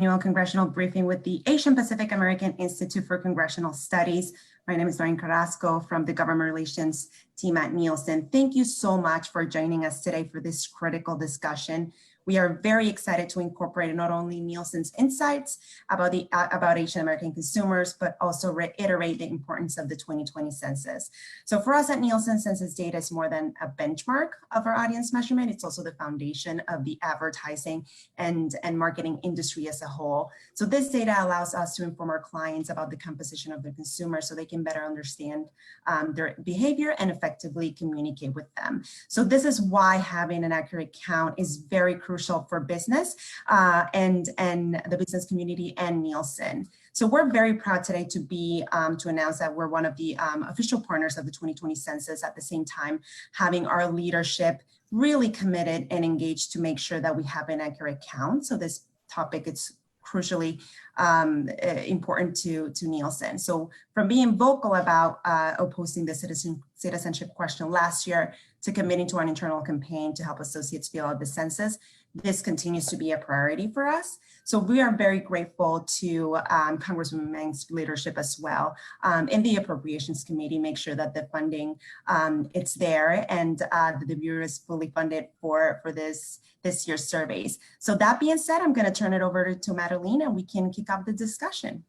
annual congressional briefing with the Asian Pacific American Institute for Congressional Studies. My name is Lorraine Carrasco from the Government Relations team at Nielsen. Thank you so much for joining us today for this critical discussion. We are very excited to incorporate not only Nielsen's insights about Asian American consumers, but also reiterate the importance of the 2020 census. So for us at Nielsen, census data is more than a benchmark of our audience measurement. It's also the foundation of the advertising and marketing industry as a whole. So this data allows us to inform our clients about the composition of their consumers so they can better understand their behavior and effectively communicate with them. So this is why having an accurate count is very crucial for business and the business community and Nielsen. So we're very proud today to be to announce that we're one of the official partners of the 2020 census, at the same time having our leadership really committed and engaged to make sure that we have an accurate count. So this topic is crucially important to Nielsen. So from being vocal about opposing the citizenship question last year to committing to an internal campaign to help associates fill out the census, this continues to be a priority for us. So we are very grateful to Congresswoman Meng's leadership as well in the Appropriations Committee, make sure that the funding it's there and the Bureau is fully funded for this year's surveys. So that being said, I'm going to turn it over to Madeline and we can kick off the discussion.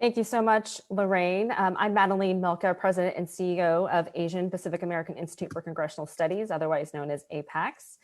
Thank you so much, Lorraine. I'm Madeline Milka, President and CEO of Asian Pacific American Institute for Congressional Studies, otherwise known as APACS.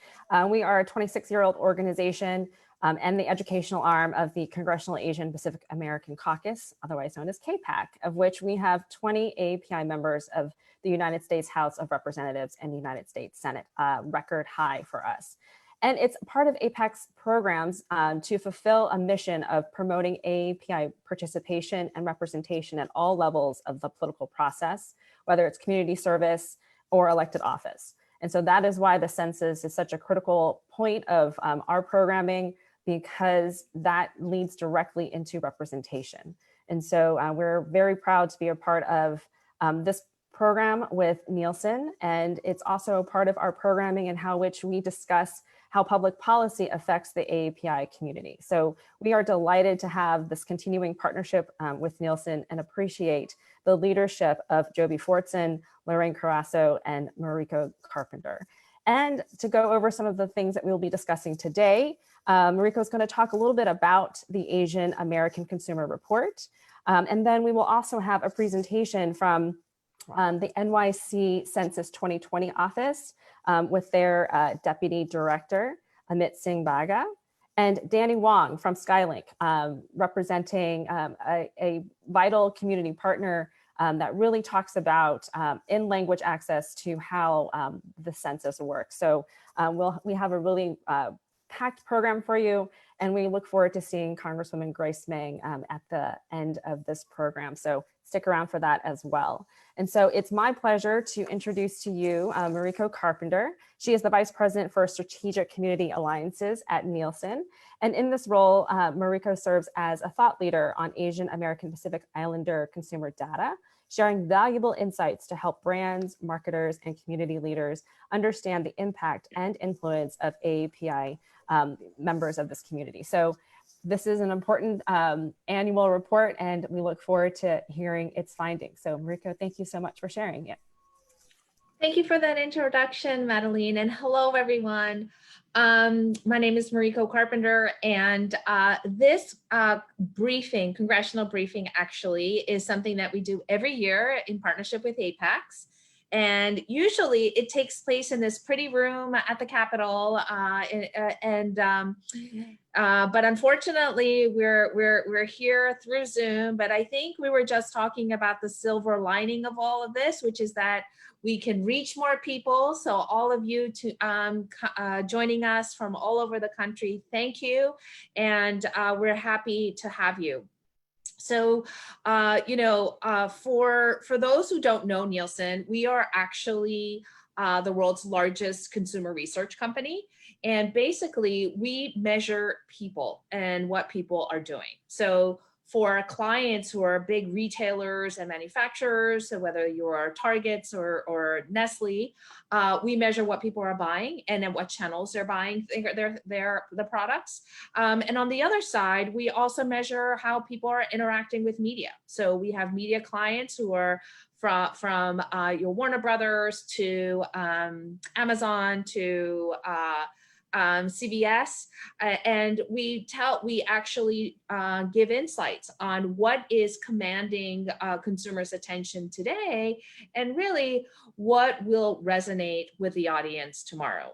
We are a 26-year-old organization and the educational arm of the Congressional Asian Pacific American Caucus, otherwise known as KPAC, of which we have 20 API members of the United States House of Representatives and the United States Senate, record high for us. And it's part of APAC's programs to fulfill a mission of promoting API participation and representation at all levels of the political process, whether it's community service or elected office. And so that is why the census is such a critical point of our programming, because that leads directly into representation. And so we're very proud to be a part of this program with Nielsen, and it's also a part of our programming and how which we discuss how public policy affects the AAPI community. So we are delighted to have this continuing partnership with Nielsen and appreciate the leadership of Joby Fortson, Lorraine Carrasco, and Mariko Carpenter. And to go over some of the things that we will be discussing today, Mariko is going to talk a little bit about the Asian American Consumer Report. And then we will also have a presentation from the NYC Census 2020 office with their Deputy Director, Amit Singh Baga, and Danny Wong from Skylink, representing a vital community partner that really talks about in-language access to how the census works. So we have a really packed program for you, and we look forward to seeing Congresswoman Grace Meng at the end of this program. So stick around for that as well. And so it's my pleasure to introduce to you Mariko Carpenter. She is the Vice President for Strategic Community Alliances at Nielsen. And in this role, Mariko serves as a thought leader on Asian American Pacific Islander consumer data, sharing valuable insights to help brands, marketers, and community leaders understand the impact and influence of AAPI members of this community. So this is an important annual report, and we look forward to hearing its findings. So Mariko, thank you so much for sharing it. Thank you for that introduction, Madeline, and hello, everyone. My name is Mariko Carpenter, and this congressional briefing actually is something that we do every year in partnership with APACS. And usually it takes place in this pretty room at the Capitol, but unfortunately we're here through Zoom. But I think we were just talking about the silver lining of all of this, which is that we can reach more people. So all of you joining us from all over the country, thank you, and we're happy to have you. So, for those who don't know Nielsen, we are actually the world's largest consumer research company. And basically, we measure people and what people are doing. So for clients who are big retailers and manufacturers, so whether you're Targets or Nestle, we measure what people are buying and at what channels they're buying the products. And on the other side, we also measure how people are interacting with media. So we have media clients who are from your Warner Brothers to Amazon to CBS, and we actually give insights on what is commanding consumers' attention today, and really what will resonate with the audience tomorrow.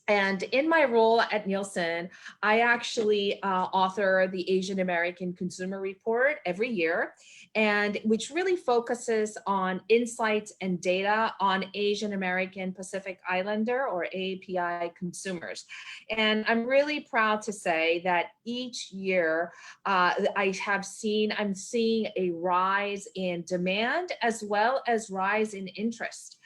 And in my role at Nielsen, I actually author the Asian American Consumer Report every year, and which really focuses on insights and data on Asian American Pacific Islander or API consumers. And I'm really proud to say that each year I'm seeing a rise in demand as well as rise in interest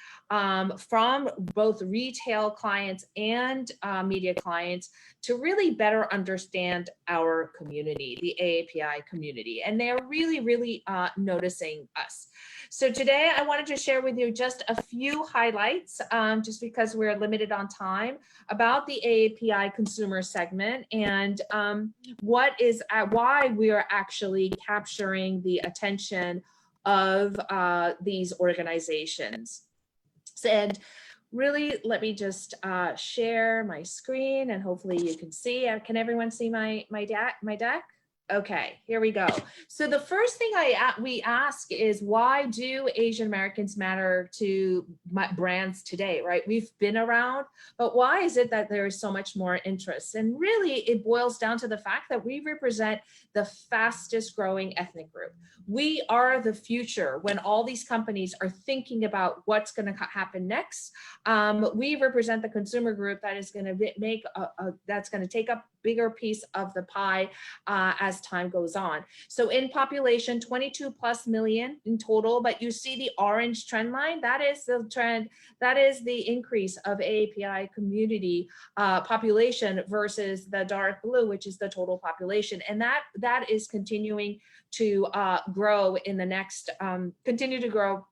from both retail clients and media clients to really better understand our community, the AAPI community, and they're really noticing us. So today I wanted to share with you just a few highlights, just because we're limited on time, about the AAPI consumer segment and why we are actually capturing the attention of these organizations. And really, let me just share my screen, and hopefully you can see. Can everyone see my deck? Okay, here we go. So the first thing we ask is, why do Asian Americans matter to brands today, right? We've been around, but why is it that there is so much more interest? And really, it boils down to the fact that we represent the fastest growing ethnic group. We are the future when all these companies are thinking about what's going to happen next. We represent the consumer group that is going to that's going to take up bigger piece of the pie as time goes on. So in population, 22+ million in total, but you see the orange trend line, that is the trend, that is the increase of AAPI community population versus the dark blue, which is the total population. And that is continuing to grow in the next, continue to grow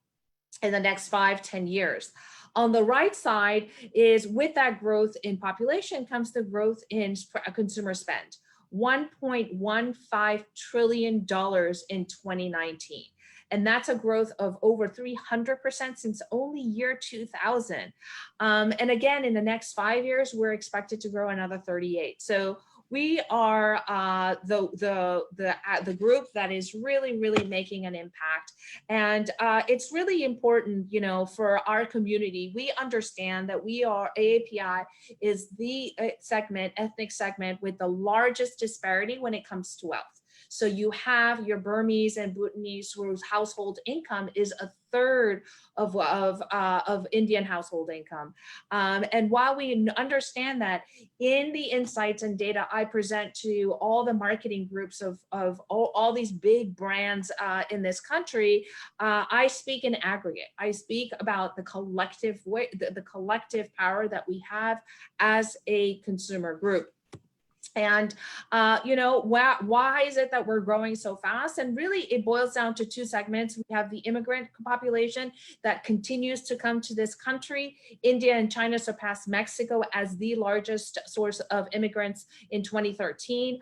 in the next 5-10 years. On the right side is, with that growth in population comes the growth in consumer spend, $1.15 trillion in 2019. And that's a growth of over 300% since only year 2000. And again, in the next 5 years, we're expected to grow another 38. So we are the group that is really making an impact, and it's really important, you know, for our community. We understand that AAPI is the ethnic segment with the largest disparity when it comes to wealth. So you have your Burmese and Bhutanese whose household income is a third of Indian household income. And while we understand that, in the insights and data I present to all the marketing groups of all these big brands in this country, I speak in aggregate. I speak about the collective the collective power that we have as a consumer group. And, you know, why is it that we're growing so fast? And really, it boils down to two segments. We have the immigrant population that continues to come to this country. India and China surpassed Mexico as the largest source of immigrants in 2013.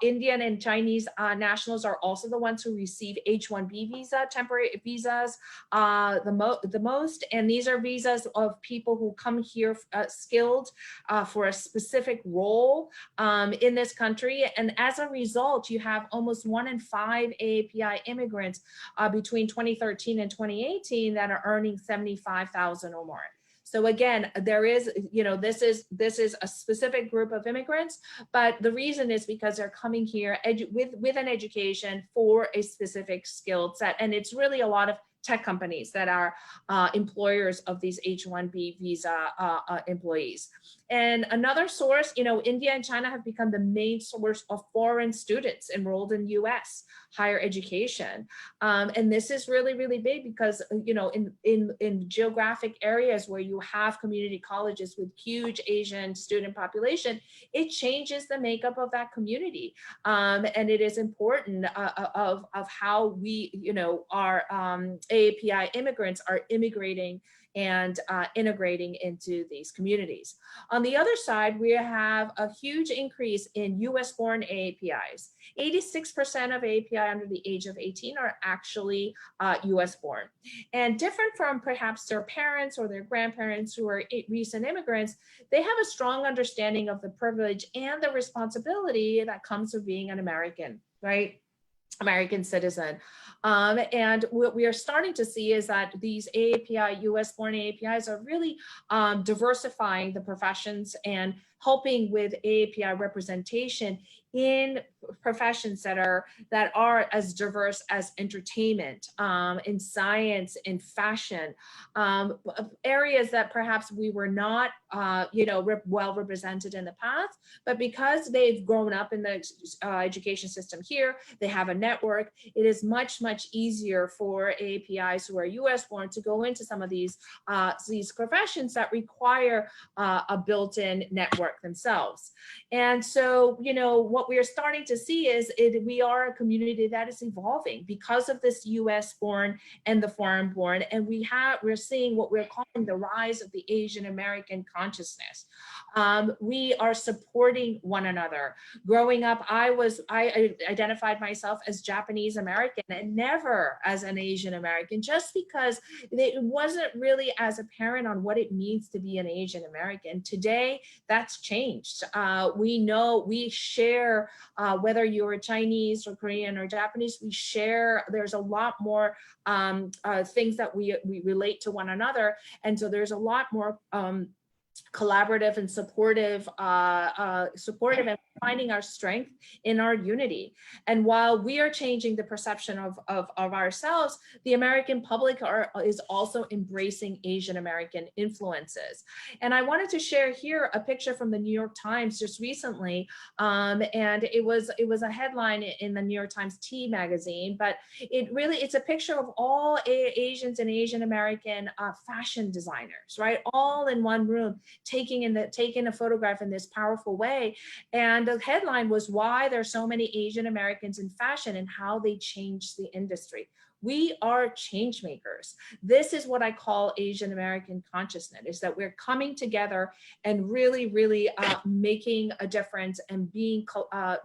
Indian and Chinese nationals are also the ones who receive H-1B visa, temporary visas, the most. And these are visas of people who come here skilled for a specific role in this country. And as a result, you have almost 1 in 5 AAPI immigrants between 2013 and 2018 that are earning $75,000 or more. So again, there is, you know, this is a specific group of immigrants, but the reason is because they're coming here with an education for a specific skill set. And it's really a lot of tech companies that are employers of these H-1B visa employees. And another source, India and China have become the main source of foreign students enrolled in US higher education. And this is really, really big because, in geographic areas where you have community colleges with huge Asian student population, it changes the makeup of that community. And it is important of how we, our AAPI immigrants are immigrating and integrating into these communities. On the other side, we have a huge increase in US-born AAPIs. 86% of AAPI under the age of 18 are actually US-born. And different from perhaps their parents or their grandparents who are recent immigrants, they have a strong understanding of the privilege and the responsibility that comes with being an American, right? American citizen. And what we are starting to see is that these AAPI, US-born AAPIs are really diversifying the professions and helping with AAPI representation in professions that are as diverse as entertainment, in science, in fashion, areas that perhaps we were not, well represented in the past, but because they've grown up in the education system here, they have a network. It is much, much easier for AAPIs who are US born to go into some of these professions that require a built-in network themselves. And so, what we are starting to see is we are a community that is evolving because of this US born and the foreign born. And we're seeing what we're calling the rise of the Asian American consciousness. We are supporting one another. Growing up, I identified myself as Japanese American and never as an Asian American, just because it wasn't really as apparent on what it means to be an Asian American. Today, that's changed. We know we share, whether you're Chinese or Korean or Japanese, we share, there's a lot more things that we relate to one another. And so there's a lot more collaborative and supportive and finding our strength in our unity. And while we are changing the perception of ourselves, the American public is also embracing Asian American influences. And I wanted to share here a picture from the New York Times just recently. And it was a headline in the New York Times T magazine, but it's a picture of all Asians and Asian American fashion designers, right? All in one room, taking a photograph in this powerful way. And the headline was why there's so many Asian Americans in fashion and how they changed the industry. We are change makers. This is what I call Asian American consciousness, is that we're coming together and really, really making a difference and being a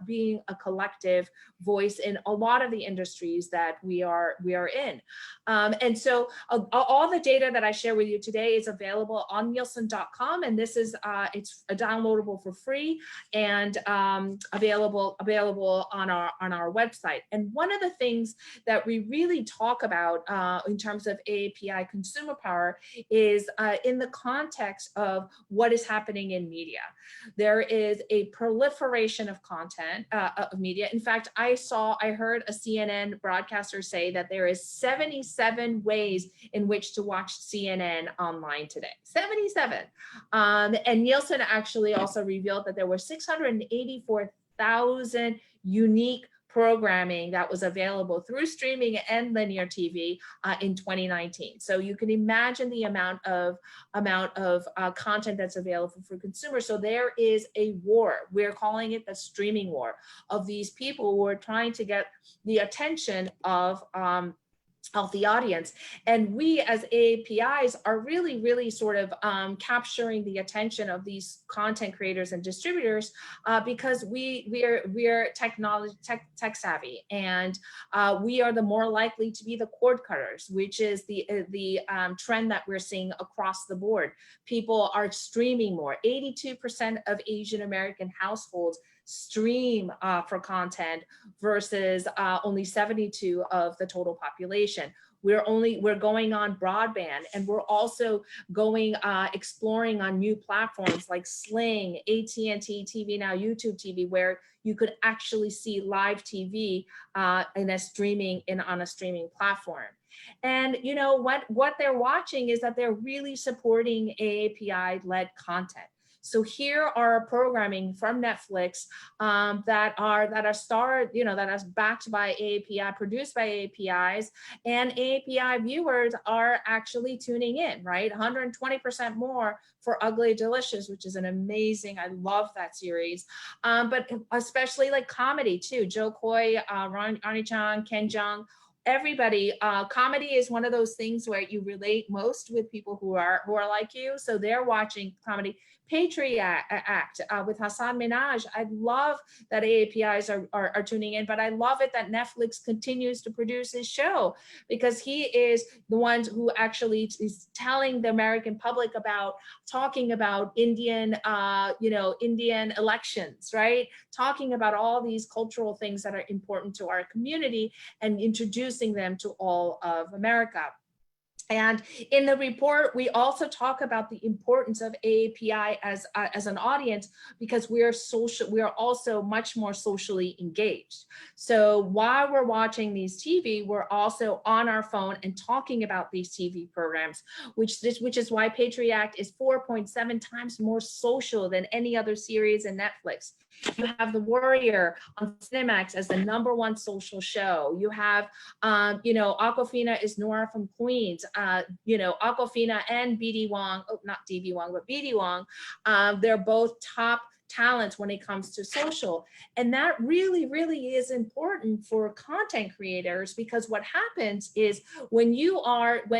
collective voice in a lot of the industries that we are in. And so all the data that I share with you today is available on Nielsen.com, and this is it's downloadable for free and available on our website. And one of the things that we really talk about in terms of AAPI consumer power is in the context of what is happening in media. There is a proliferation of content of media. In fact, I heard a CNN broadcaster say that there is 77 ways in which to watch CNN online today. 77. And Nielsen actually also revealed that there were 684,000 unique programming that was available through streaming and linear TV in 2019. So you can imagine the amount of content that's available for consumers. So there is a war. We're calling it the streaming war of these people who are trying to get the attention of the audience. And we as AAPIs are really, really sort of capturing the attention of these content creators and distributors because we are tech savvy, and we are the more likely to be the cord cutters, which is the trend that we're seeing across the board. People are streaming more. 82% of Asian American households stream for content versus only 72 of the total population. we're going on broadband, and we're also going exploring on new platforms like Sling, AT&T TV Now, YouTube TV, where you could actually see live TV on a streaming platform. And you know what they're watching is that they're really supporting AAPI-led content. So here are programming from Netflix that are backed by AAPI, produced by AAPIs, and AAPI viewers are actually tuning in, right? 120% more for Ugly Delicious, which is an amazing, I love that series. But especially like comedy too, Joe Coy, Ronnie Chang, Ken Jeong, everybody. Comedy is one of those things where you relate most with people who are like you. So they're watching comedy. Patriot Act with Hassan Minhaj. I love that AAPIs are tuning in, but I love it that Netflix continues to produce his show, because he is the one who actually is telling the American public about, talking about Indian elections, right? Talking about all these cultural things that are important to our community and introducing them to all of America. And in the report, we also talk about the importance of AAPI as an audience, because we are also much more socially engaged. So while we're watching these TV, we're also on our phone and talking about these TV programs, which is why Patriot Act is 4.7 times more social than any other series in Netflix. You have The Warrior on Cinemax as the #1 social show. You have, Awkwafina is Nora from Queens. Awkwafina and BD Wong, not DB Wong, but BD Wong, they're both top talents when it comes to social. And that really, really is important for content creators, because what happens is when APIs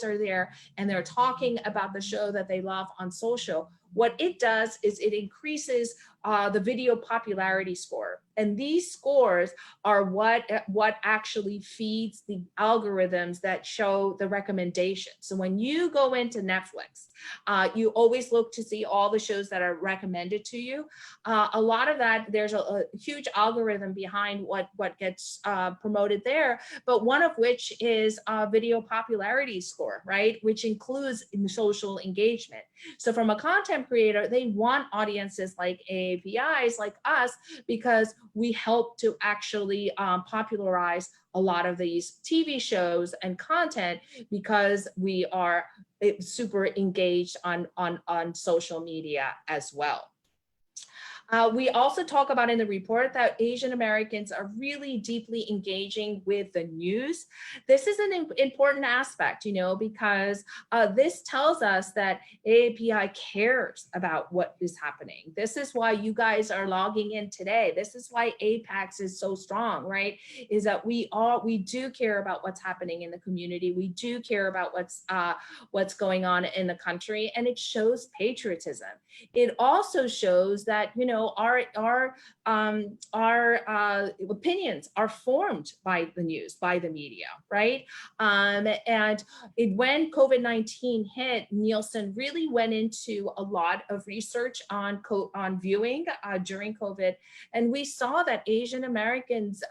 are there and they're talking about the show that they love on social, what it does is it increases the video popularity score. And these scores are what actually feeds the algorithms that show the recommendations. So when you go into Netflix, you always look to see all the shows that are recommended to you. A lot of that, there's a huge algorithm behind what gets promoted there, but one of which is video popularity score, right? Which includes social engagement. So from a content creator, they want audiences like APIs, like us, because we help to actually popularize a lot of these TV shows and content, because we are super engaged on social media as well. We also talk about in the report that Asian Americans are really deeply engaging with the news. This is an important aspect, because this tells us that AAPI cares about what is happening. This is why you guys are logging in today. This is why APAX is so strong, right? Is that we do care about what's happening in the community. We do care about what's going on in the country, and it shows patriotism. It also shows that, our opinions are formed by the news, by the media, right? And when COVID-19 hit, Nielsen really went into a lot of research on viewing during COVID, and we saw that Asian Americans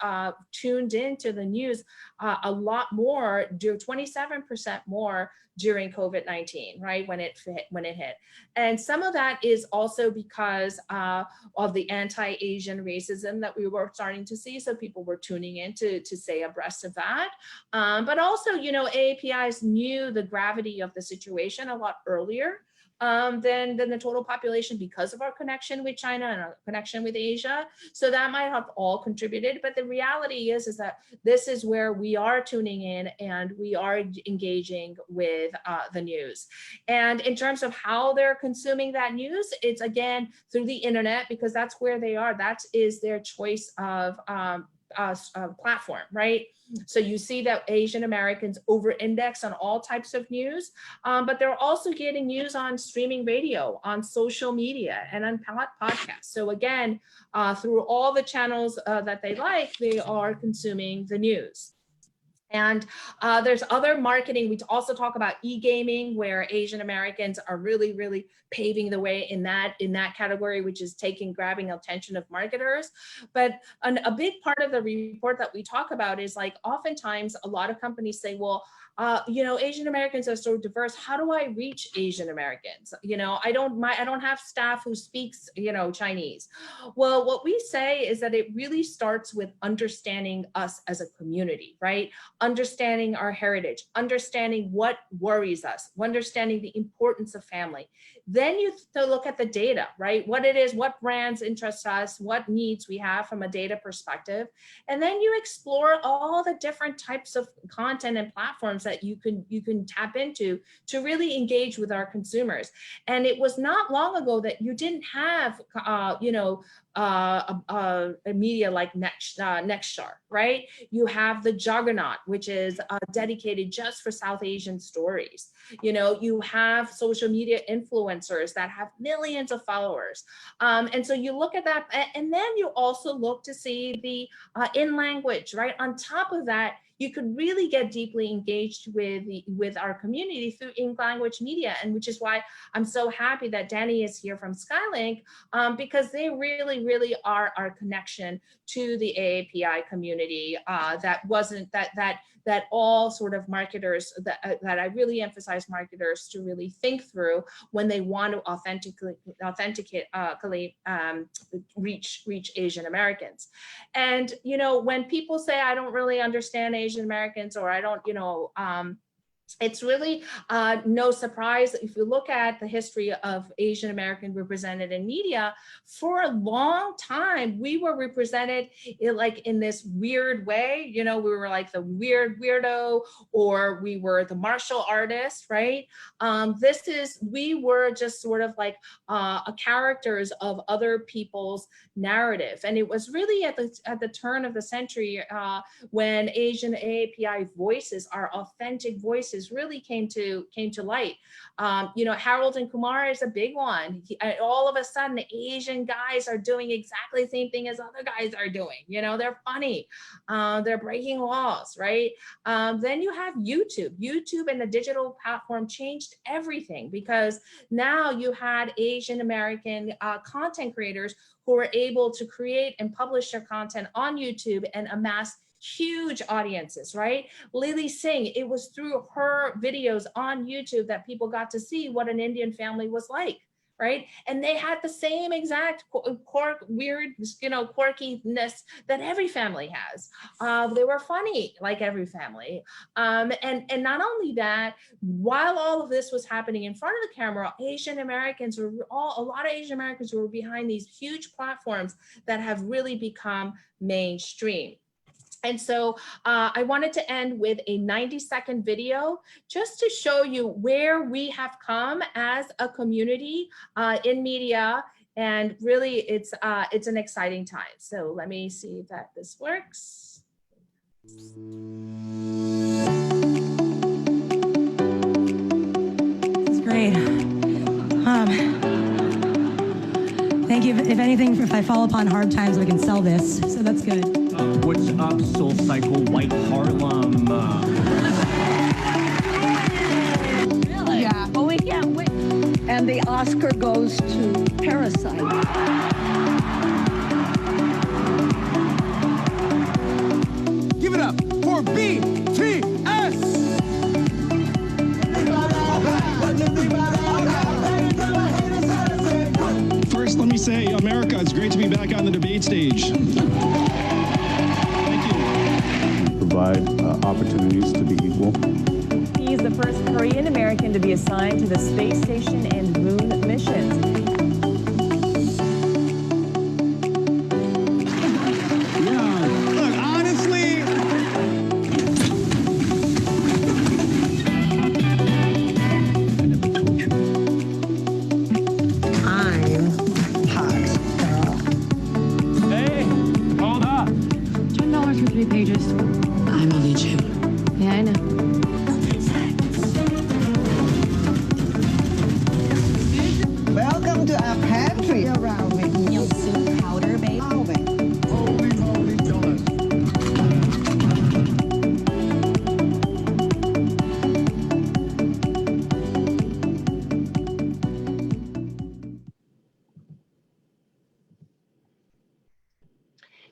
tuned into the news a lot more, 27% more during COVID-19, right, when it hit. And some of that is also because of the anti-Asian racism that we were starting to see. So people were tuning in to stay abreast of that. But also, AAPIs knew the gravity of the situation a lot earlier than the total population, because of our connection with China and our connection with Asia. So that might have all contributed, but the reality is that this is where we are tuning in and we are engaging with the news. And in terms of how they're consuming that news, it's again through the internet, because that's where they are. That is their choice of platform, right? So you see that Asian Americans over-index on all types of news, but they're also getting news on streaming radio, on social media, and on podcasts. So again, through all the channels that they like, they are consuming the news. And there's other marketing. We also talk about e-gaming, where Asian Americans are really, really paving the way in that category, which is grabbing attention of marketers. But a big part of the report that we talk about is like, oftentimes a lot of companies say, well, you know, Asian Americans are so diverse. How do I reach Asian Americans? You know, I don't have staff who speaks, you know, Chinese. Well, what we say is that it really starts with understanding us as a community, right? Understanding our heritage, understanding what worries us, understanding the importance of family. Then you look at the data, right? What it is, what brands interest us, what needs we have from a data perspective. And then you explore all the different types of content and platforms that you can tap into to really engage with our consumers. And it was not long ago that you didn't have, you know, a media like Nextstar, right? You have the Juggernaut, which is dedicated just for South Asian stories. You know, you have social media influencers that have millions of followers. And so you look at that, and then you also look to see the in language, right? On top of that, you could really get deeply engaged with our community through in-language media, and which is why I'm so happy that Danny is here from Skylink, because they really, really are our connection to the AAPI community. That all sort of marketers, that I really emphasize marketers to really think through when they want to authentically reach Asian Americans. And, you know, when people say, I don't really understand Asian Americans, or I don't, you know, it's really no surprise if you look at the history of Asian American represented in media. For a long time, we were represented in this weird way. You know, we were like the weirdo, or we were the martial artist, right? We were just sort of like characters of other people's narrative. And it was really at the turn of the century when Asian AAPI voices, our authentic voices, really came to light. You know, Harold and Kumar is a big one. All of a sudden, Asian guys are doing exactly the same thing as other guys are doing. You know, they're funny, they're breaking laws, right? Then you have YouTube. YouTube and the digital platform changed everything, because now you had Asian American content creators who were able to create and publish their content on YouTube and amass huge audiences, right? Lily Singh, it was through her videos on YouTube that people got to see what an Indian family was like, right? And they had the same exact weird, you know, quirkiness that every family has. They were funny like every family. And not only that, while all of this was happening in front of the camera, a lot of Asian Americans were behind these huge platforms that have really become mainstream. And so I wanted to end with a 90-second video just to show you where we have come as a community in media. And really, it's an exciting time. So let me see if this works. This is great. Thank you. If anything, if I fall upon hard times, we can sell this. So that's good. What's up, Soul Cycle White Harlem? Really? Yeah. Well, we can't wait. And the Oscar goes to Parasite. Give it up for BTS! First, let me say, America, it's great to be back on the debate stage. Provide opportunities to be equal. He is the first Korean American to be assigned to the space station and moon missions. Yeah, look, honestly, I never told you. I'm Hawk's girl. Hey, hold up. $10 for 3 pages. I'm only 2. Yeah, I know. Welcome to our pantry. Around with Nielsen powder, baby. Holy donuts.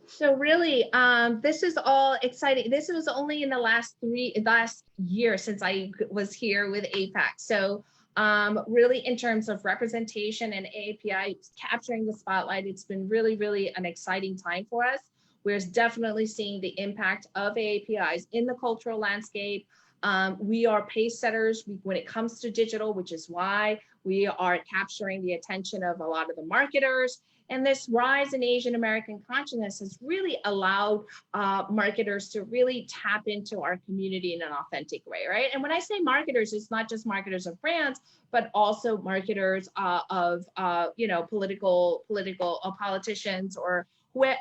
So really, this is all exciting. This was only in the last year since I was here with APAC. So really in terms of representation and AAPI capturing the spotlight, it's been really, really an exciting time for us. We're definitely seeing the impact of AAPIs in the cultural landscape. We are pace setters when it comes to digital, which is why we are capturing the attention of a lot of the marketers. And this rise in Asian American consciousness has really allowed marketers to really tap into our community in an authentic way, right? And when I say marketers, it's not just marketers of brands, but also marketers of political politicians or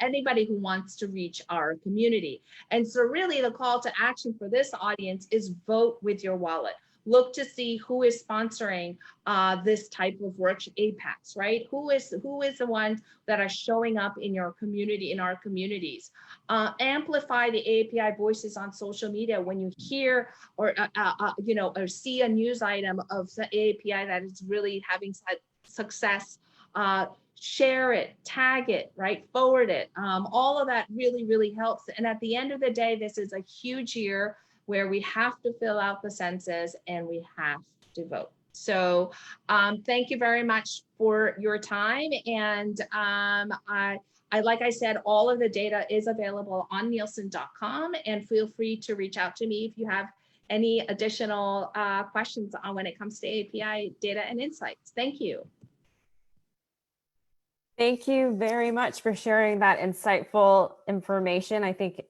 anybody who wants to reach our community. And so really the call to action for this audience is vote with your wallet. Look to see who is sponsoring this type of work, APACs, right? Who is the ones that are showing up in your community, in our communities? Amplify the AAPI voices on social media when you hear or see a news item of the AAPI that is really having success. Share it, tag it, right? Forward it. All of that really, really helps. And at the end of the day, this is a huge year where we have to fill out the census and we have to vote. So thank you very much for your time. And like I said, all of the data is available on Nielsen.com, and feel free to reach out to me if you have any additional questions on when it comes to API data and insights. Thank you. Thank you very much for sharing that insightful information. I think,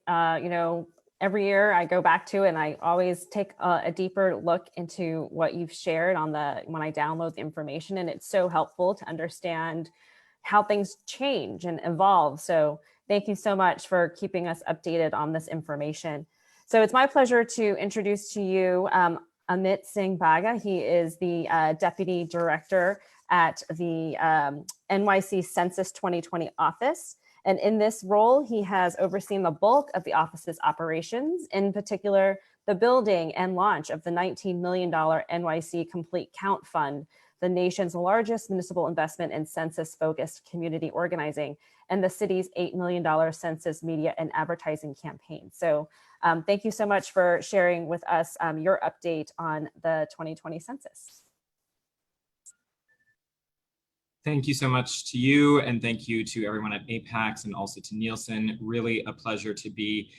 every year I go back to it and I always take a deeper look into what you've shared when I download the information, and it's so helpful to understand how things change and evolve. So thank you so much for keeping us updated on this information. So it's my pleasure to introduce to you Amit Singh Baga. He is the Deputy Director at the NYC Census 2020 office. And in this role, he has overseen the bulk of the office's operations, in particular, the building and launch of the $19 million NYC Complete Count Fund, the nation's largest municipal investment in census-focused community organizing, and the city's $8 million census media and advertising campaign. So thank you so much for sharing with us your update on the 2020 census. Thank you so much to you, and thank you to everyone at APACS and also to Nielsen. Really a pleasure to be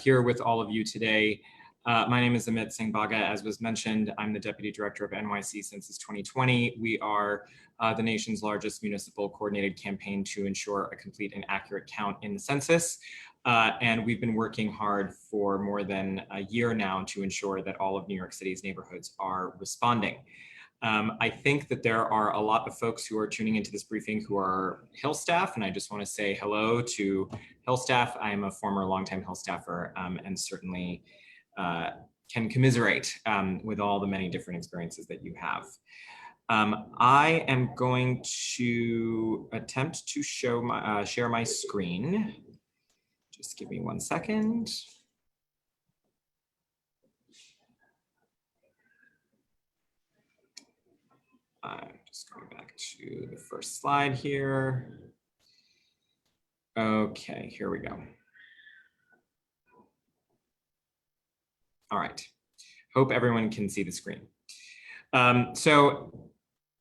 here with all of you today. My name is Amit Singh Baga. As was mentioned, I'm the Deputy Director of NYC Census 2020. We are the nation's largest municipal coordinated campaign to ensure a complete and accurate count in the census. And we've been working hard for more than a year now to ensure that all of New York City's neighborhoods are responding. I think that there are a lot of folks who are tuning into this briefing who are Hill staff, and I just want to say hello to Hill staff. I am a former longtime Hill staffer and certainly can commiserate with all the many different experiences that you have. I am going to attempt to share my screen. Just give me 1 second. I'm just going back to the first slide here. Okay, here we go. All right, hope everyone can see the screen. So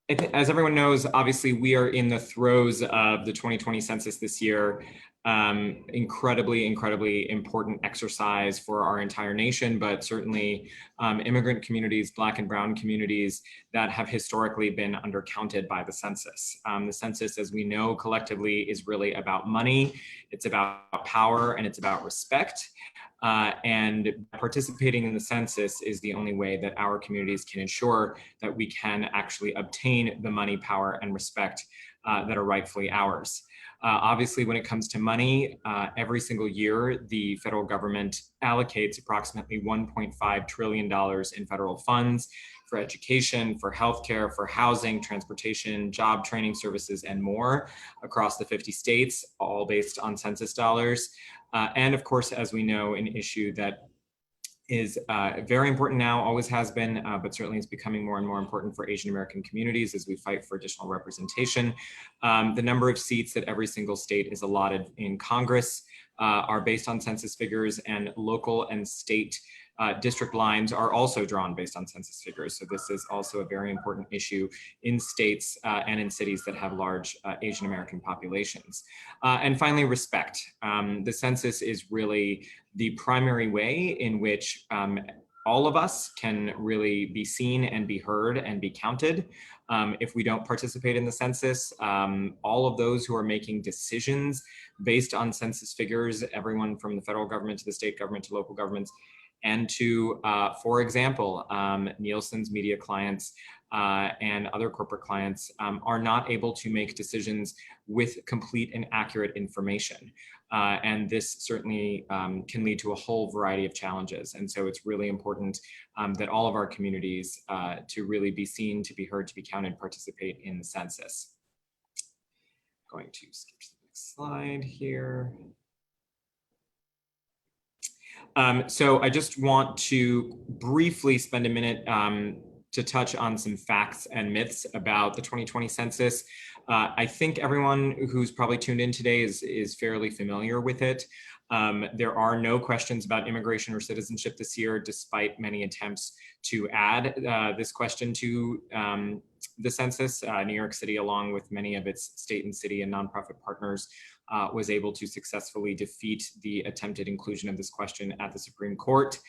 as everyone knows, obviously we are in the throes of the 2020 census this year. Incredibly important exercise for our entire nation, but certainly immigrant communities, Black and Brown communities that have historically been undercounted by the census. The census, as we know collectively, is really about money, it's about power, and it's about respect. And participating in the census is the only way that our communities can ensure that we can actually obtain the money, power, and respect that are rightfully ours. Obviously, when it comes to money, every single year, the federal government allocates approximately $1.5 trillion in federal funds for education, for healthcare, for housing, transportation, job training services, and more across the 50 states, all based on census dollars. And of course, as we know, an issue that is very important now, always has been, but certainly is becoming more and more important for Asian American communities as we fight for additional representation. The number of seats that every single state is allotted in Congress are based on census figures, and local and state district lines are also drawn based on census figures. So this is also a very important issue in states and in cities that have large Asian American populations. And finally, respect. The census is really the primary way in which all of us can really be seen and be heard and be counted. If we don't participate in the census, all of those who are making decisions based on census figures, everyone from the federal government to the state government to local governments, and to, for example, Nielsen's media clients and other corporate clients are not able to make decisions with complete and accurate information. And this certainly can lead to a whole variety of challenges. And so it's really important that all of our communities to really be seen, to be heard, to be counted, participate in the census. Going to skip to the next slide here. So I just want to briefly spend a minute to touch on some facts and myths about the 2020 census. I think everyone who's probably tuned in today is fairly familiar with it. There are no questions about immigration or citizenship this year, despite many attempts to add this question to the census. New York City, along with many of its state and city and nonprofit partners, was able to successfully defeat the attempted inclusion of this question at the Supreme Court.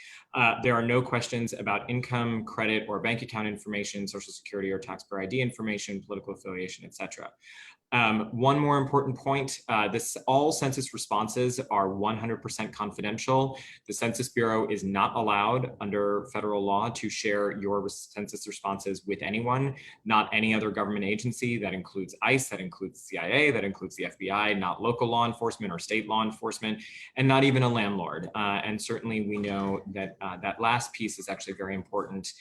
There are no questions about income, credit, or bank account information, Social Security or taxpayer ID information, political affiliation, etc. One more important point, all census responses are 100% confidential. The Census Bureau is not allowed under federal law to share your census responses with anyone, not any other government agency. That includes ICE, that includes CIA, that includes the FBI, not local law enforcement or state law enforcement, and not even a landlord. And certainly we know that that last piece is actually very important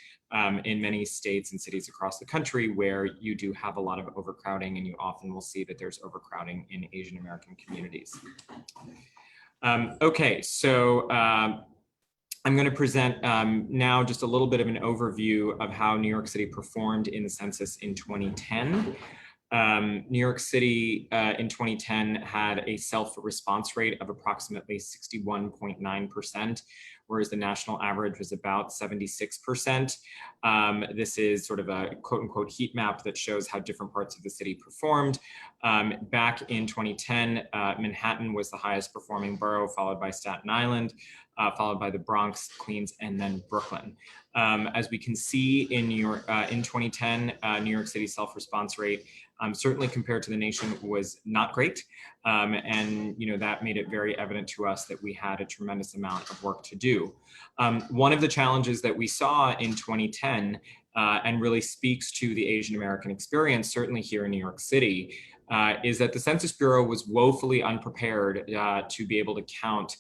in many states and cities across the country where you do have a lot of overcrowding, and you often will see that there's overcrowding in Asian American communities. Okay, so I'm going to present now just a little bit of an overview of how New York City performed in the census in 2010. New York City in 2010 had a self-response rate of approximately 61.9%, whereas the national average was about 76%. This is sort of a quote unquote heat map that shows how different parts of the city performed. Back in 2010, Manhattan was the highest performing borough, followed by Staten Island, followed by the Bronx, Queens, and then Brooklyn. As we can see in New York, in 2010, New York City's self-response rate, certainly compared to the nation, was not great. And that made it very evident to us that we had a tremendous amount of work to do. One of the challenges that we saw in 2010 and really speaks to the Asian American experience, certainly here in New York City, is that the Census Bureau was woefully unprepared to be able to count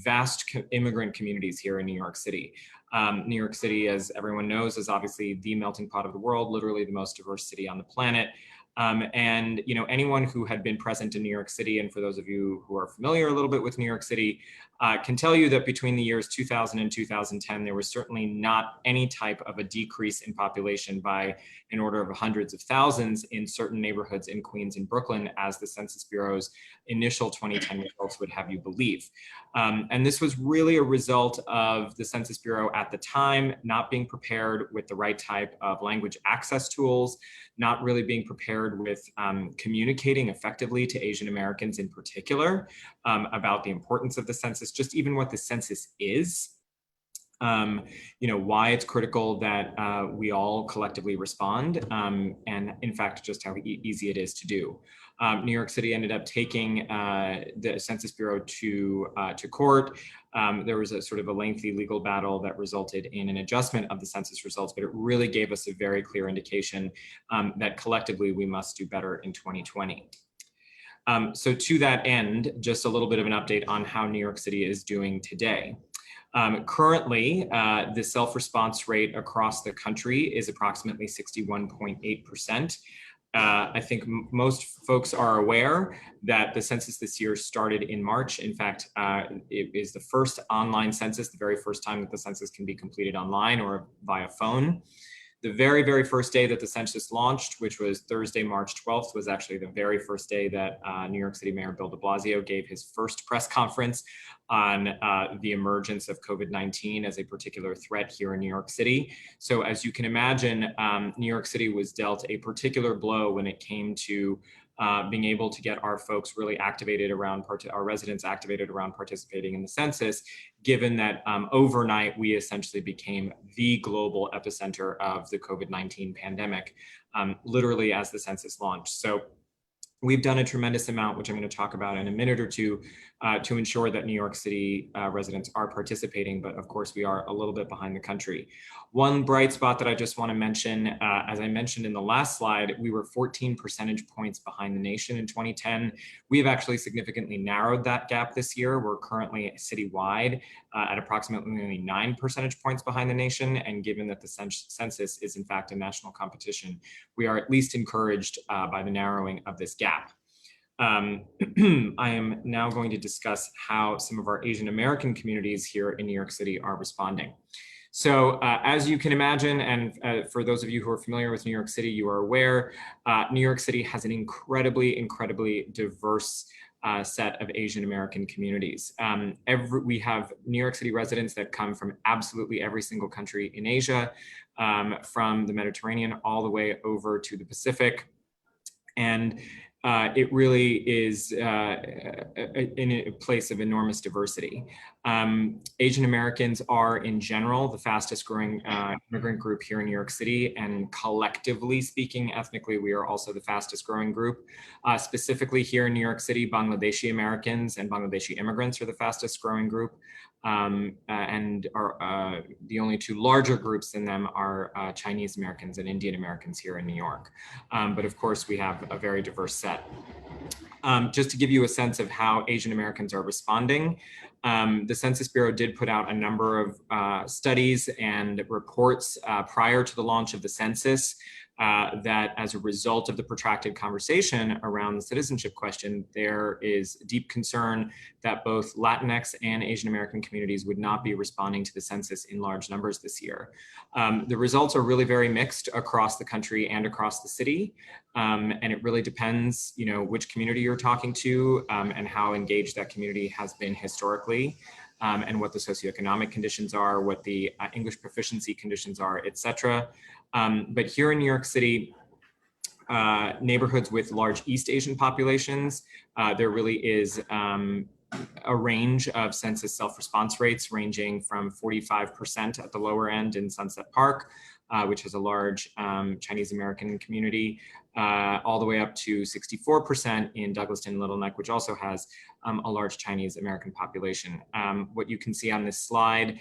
vast immigrant communities here in New York City. New York City, as everyone knows, is obviously the melting pot of the world, literally the most diverse city on the planet. And anyone who had been present in New York City, and for those of you who are familiar a little bit with New York City, can tell you that between the years 2000 and 2010, there was certainly not any type of a decrease in population by an order of hundreds of thousands in certain neighborhoods in Queens and Brooklyn, as the Census Bureau's initial 2010 results would have you believe. And this was really a result of the Census Bureau at the time not being prepared with the right type of language access tools, not really being prepared with communicating effectively to Asian Americans in particular about the importance of the census, just even what the census is, why it's critical that we all collectively respond, and in fact, just how easy it is to do. New York City ended up taking the Census Bureau to court. There was a sort of a lengthy legal battle that resulted in an adjustment of the census results, but it really gave us a very clear indication that collectively we must do better in 2020. So to that end, just a little bit of an update on how New York City is doing today. Currently, the self-response rate across the country is approximately 61.8%. I think most folks are aware that the census this year started in March. In fact, it is the first online census, the very first time that the census can be completed online or via phone. The very, very first day that the census launched, which was Thursday, March 12th, was actually the very first day that New York City Mayor Bill de Blasio gave his first press conference on the emergence of COVID-19 as a particular threat here in New York City. So as you can imagine, New York City was dealt a particular blow when it came to being able to get our folks really activated around, our residents activated around participating in the census, given that overnight we essentially became the global epicenter of the COVID-19 pandemic, literally as the census launched. So we've done a tremendous amount, which I'm going to talk about in a minute or two, to ensure that New York City residents are participating, but of course we are a little bit behind the country. One bright spot that I just want to mention, as I mentioned in the last slide, we were 14 percentage points behind the nation in 2010. We've actually significantly narrowed that gap this year. We're currently citywide at approximately only 9 percentage points behind the nation, and given that the census is in fact a national competition, we are at least encouraged by the narrowing of this gap. I am now going to discuss how some of our Asian American communities here in New York City are responding. So as you can imagine, and for those of you who are familiar with New York City, you are aware, New York City has an incredibly diverse set of Asian American communities. We have New York City residents that come from absolutely every single country in Asia, from the Mediterranean all the way over to the Pacific. And it really is in a place of enormous diversity. Asian Americans are, in general, the fastest growing immigrant group here in New York City, and collectively speaking, ethnically, we are also the fastest growing group. Specifically here in New York City, Bangladeshi Americans and Bangladeshi immigrants are the fastest growing group. And are the only two larger groups than them are Chinese Americans and Indian Americans here in New York. But of course, we have a very diverse set. Just to give you a sense of how Asian Americans are responding, the Census Bureau did put out a number of studies and reports prior to the launch of the census that as a result of the protracted conversation around the citizenship question, there is deep concern that both Latinx and Asian American communities would not be responding to the census in large numbers this year. The results are really very mixed across the country and across the city. And it really depends, which community you're talking to and how engaged that community has been historically. And what the socioeconomic conditions are, what the English proficiency conditions are, et cetera. But here in New York City, neighborhoods with large East Asian populations, there really is a range of census self-response rates ranging from 45% at the lower end in Sunset Park, which has a large Chinese American community, all the way up to 64% in Douglaston, Little Neck, which also has a large Chinese American population. What you can see on this slide,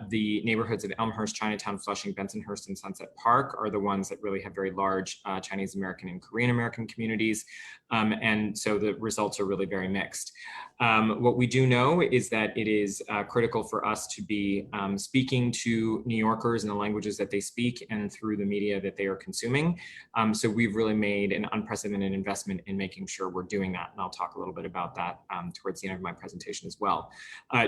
the neighborhoods of Elmhurst, Chinatown, Flushing, Bensonhurst, and Sunset Park are the ones that really have very large Chinese American and Korean American communities. And so the results are really very mixed. What we do know is that it is critical for us to be speaking to New Yorkers in the languages that they speak and through the media that they are consuming. So we've really made an unprecedented investment in making sure we're doing that. And I'll talk a little bit about that towards the end of my presentation as well.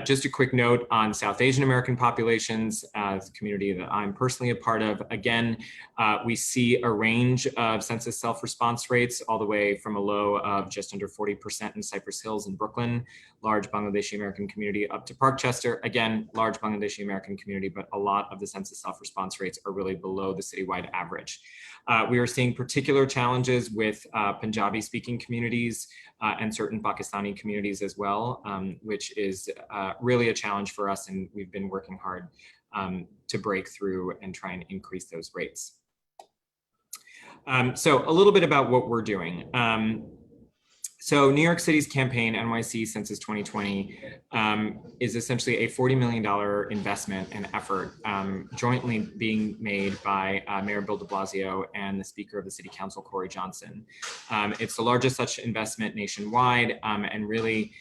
Just a quick note on South Asian American populations, the community that I'm personally a part of. Again, we see a range of census self-response rates all the way from a low of just under 40% in Cypress Hills in Brooklyn, large Bangladeshi American community, up to Parkchester, again, large Bangladeshi American community, but a lot of the census self-response rates are really below the citywide average. We are seeing particular challenges with Punjabi speaking communities and certain Pakistani communities as well, which is really a challenge for us, and we've been working hard to break through and try and increase those rates. So a little bit about what we're doing. So New York City's campaign, NYC Census 2020, is essentially a $40 million investment and effort jointly being made by Mayor Bill de Blasio and the Speaker of the City Council, Corey Johnson. It's the largest such investment nationwide and really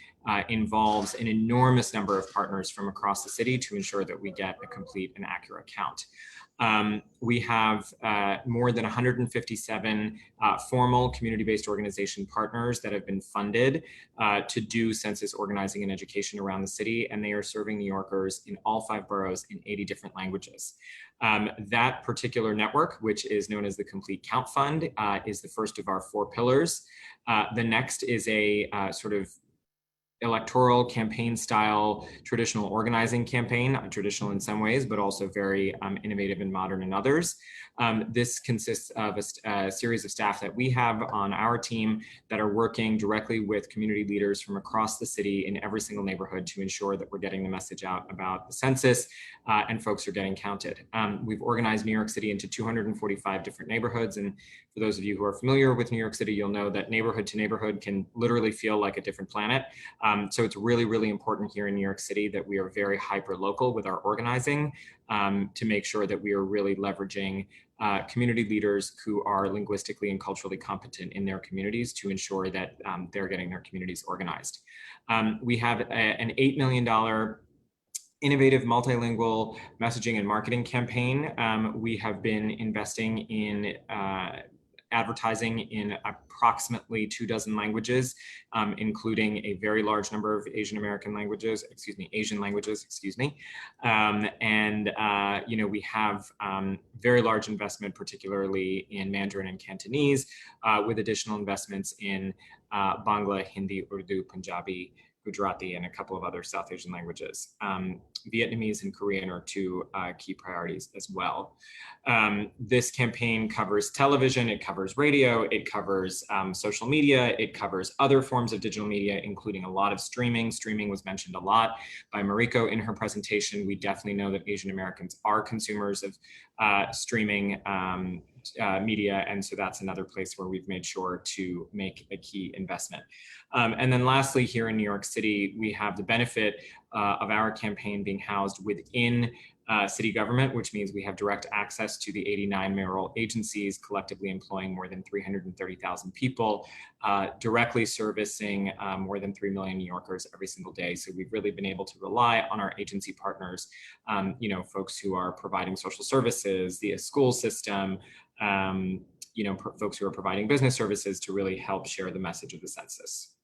involves an enormous number of partners from across the city to ensure that we get a complete and accurate count. We have more than 157 formal community-based organization partners that have been funded to do census organizing and education around the city, and they are serving New Yorkers in all 5 boroughs in 80 different languages. That particular network, which is known as the Complete Count Fund, is the first of our 4 pillars. The next is a sort of electoral campaign style traditional organizing campaign, traditional in some ways, but also very innovative and modern in others. This consists of a series of staff that we have on our team that are working directly with community leaders from across the city in every single neighborhood to ensure that we're getting the message out about the census and folks are getting counted. We've organized New York City into 245 different neighborhoods. And for those of you who are familiar with New York City, you'll know that neighborhood to neighborhood can literally feel like a different planet. So it's really, really important here in New York City that we are very hyper local with our organizing to make sure that we are really leveraging community leaders who are linguistically and culturally competent in their communities to ensure that they're getting their communities organized. We have an $8 million innovative multilingual messaging and marketing campaign. We have been investing in advertising in approximately 24 languages, including a very large number of Asian languages. You know, we have very large investment, particularly in Mandarin and Cantonese, with additional investments in Bangla, Hindi, Urdu, Punjabi, Gujarati, and a couple of other South Asian languages. Vietnamese and Korean are 2 key priorities as well. This campaign covers television, it covers radio, it covers social media, it covers other forms of digital media, including a lot of streaming. Streaming was mentioned a lot by Mariko in her presentation. We definitely know that Asian Americans are consumers of streaming media, and so that's another place where we've made sure to make a key investment. And then lastly, here in New York City, we have the benefit of our campaign being housed within city government, which means we have direct access to the 89 mayoral agencies, collectively employing more than 330,000 people, directly servicing more than 3 million New Yorkers every single day. So we've really been able to rely on our agency partners, you know, folks who are providing social services, the school system, you know, folks who are providing business services to really help share the message of the census.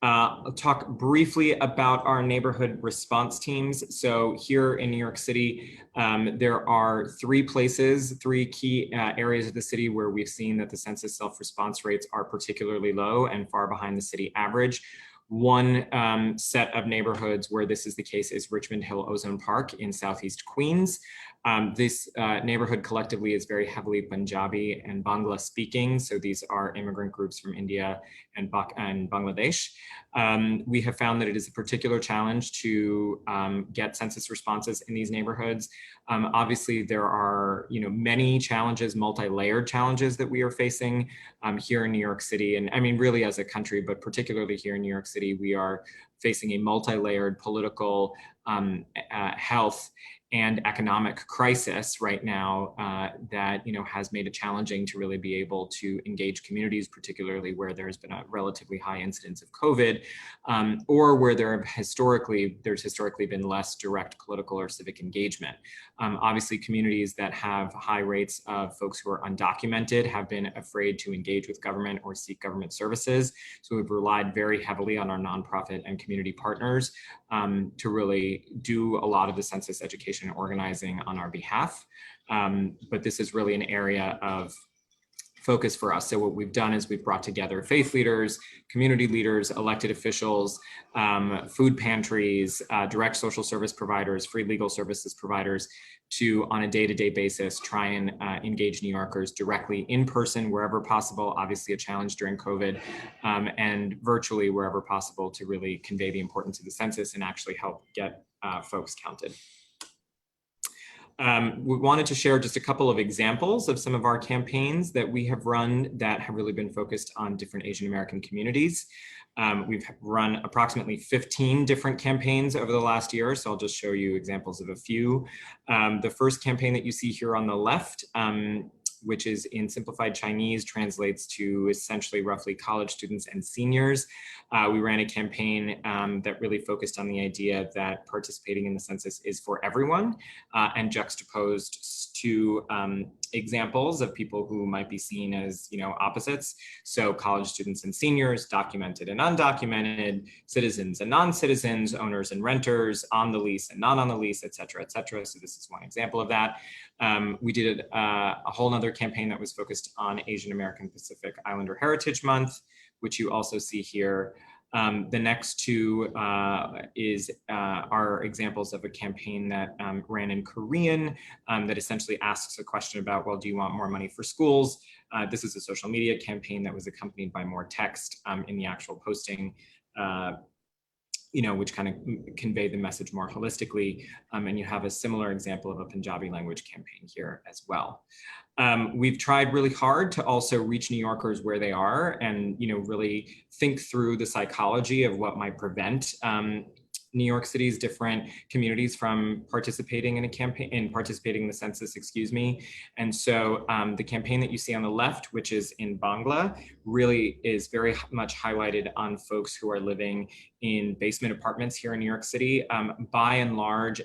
I'll talk briefly about our neighborhood response teams. So here in New York City, there are 3 key areas of the city where we've seen that the census self-response rates are particularly low and far behind the city average. One set of neighborhoods where this is the case is Richmond Hill Ozone Park in Southeast Queens. This neighborhood collectively is very heavily Punjabi and Bangla speaking. So these are immigrant groups from India and Bangladesh. We have found that it is a particular challenge to get census responses in these neighborhoods. Obviously, there are many challenges, multi-layered challenges that we are facing here in New York City. And I mean, really as a country, but particularly here in New York City, we are facing a multi-layered political, health, and economic crisis right now that has made it challenging to really be able to engage communities, particularly where there's been a relatively high incidence of COVID, or where there's historically been less direct political or civic engagement. Obviously, communities that have high rates of folks who are undocumented have been afraid to engage with government or seek government services. So we've relied very heavily on our nonprofit and community partners to really do a lot of the census education and organizing on our behalf. But this is really an area of focus for us. So what we've done is we've brought together faith leaders, community leaders, elected officials, food pantries, direct social service providers, free legal services providers to, on a day-to-day basis, try and engage New Yorkers directly in person wherever possible, obviously a challenge during COVID, and virtually wherever possible to really convey the importance of the census and actually help get folks counted. We wanted to share just a couple of examples of some of our campaigns that we have run that have really been focused on different Asian American communities. We've run approximately 15 different campaigns over the last year, so I'll just show you examples of a few. The first campaign that you see here on the left which is in simplified Chinese, translates to essentially roughly college students and seniors. We ran a campaign that really focused on the idea that participating in the census is for everyone, and juxtaposed two examples of people who might be seen as, opposites. So college students and seniors, documented and undocumented, citizens and non-citizens, owners and renters, on the lease and not on the lease, et cetera, et cetera. So this is one example of that. We did a whole nother campaign that was focused on Asian American Pacific Islander Heritage Month, which you also see here. The next two are examples of a campaign that ran in Korean that essentially asks a question about, well, do you want more money for schools? This is a social media campaign that was accompanied by more text in the actual posting, which kind of conveyed the message more holistically. And you have a similar example of a Punjabi language campaign here as well. We've tried really hard to also reach New Yorkers where they are and, really think through the psychology of what might prevent New York City's different communities from participating in a campaign, participating in the census, And so the campaign that you see on the left, which is in Bangla, really is very much highlighted on folks who are living in basement apartments here in New York City. By and large,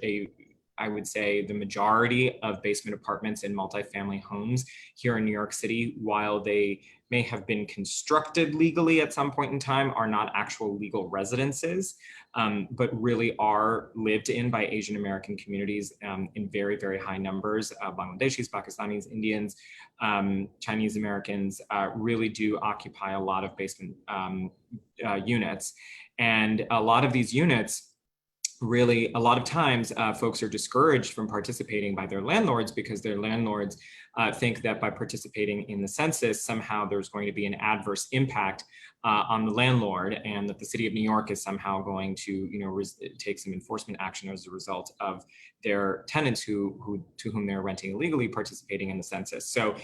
I would say the majority of basement apartments in multifamily homes here in New York City, while they may have been constructed legally at some point in time, are not actual legal residences, but really are lived in by Asian American communities in very, very high numbers. Bangladeshis, Pakistanis, Indians, Chinese Americans really do occupy a lot of basement units. And a lot of these units, really, a lot of times folks are discouraged from participating by their landlords because their landlords think that by participating in the census, somehow there's going to be an adverse impact on the landlord, and that the city of New York is somehow going to, take some enforcement action as a result of their tenants to whom they're renting illegally participating in the census. So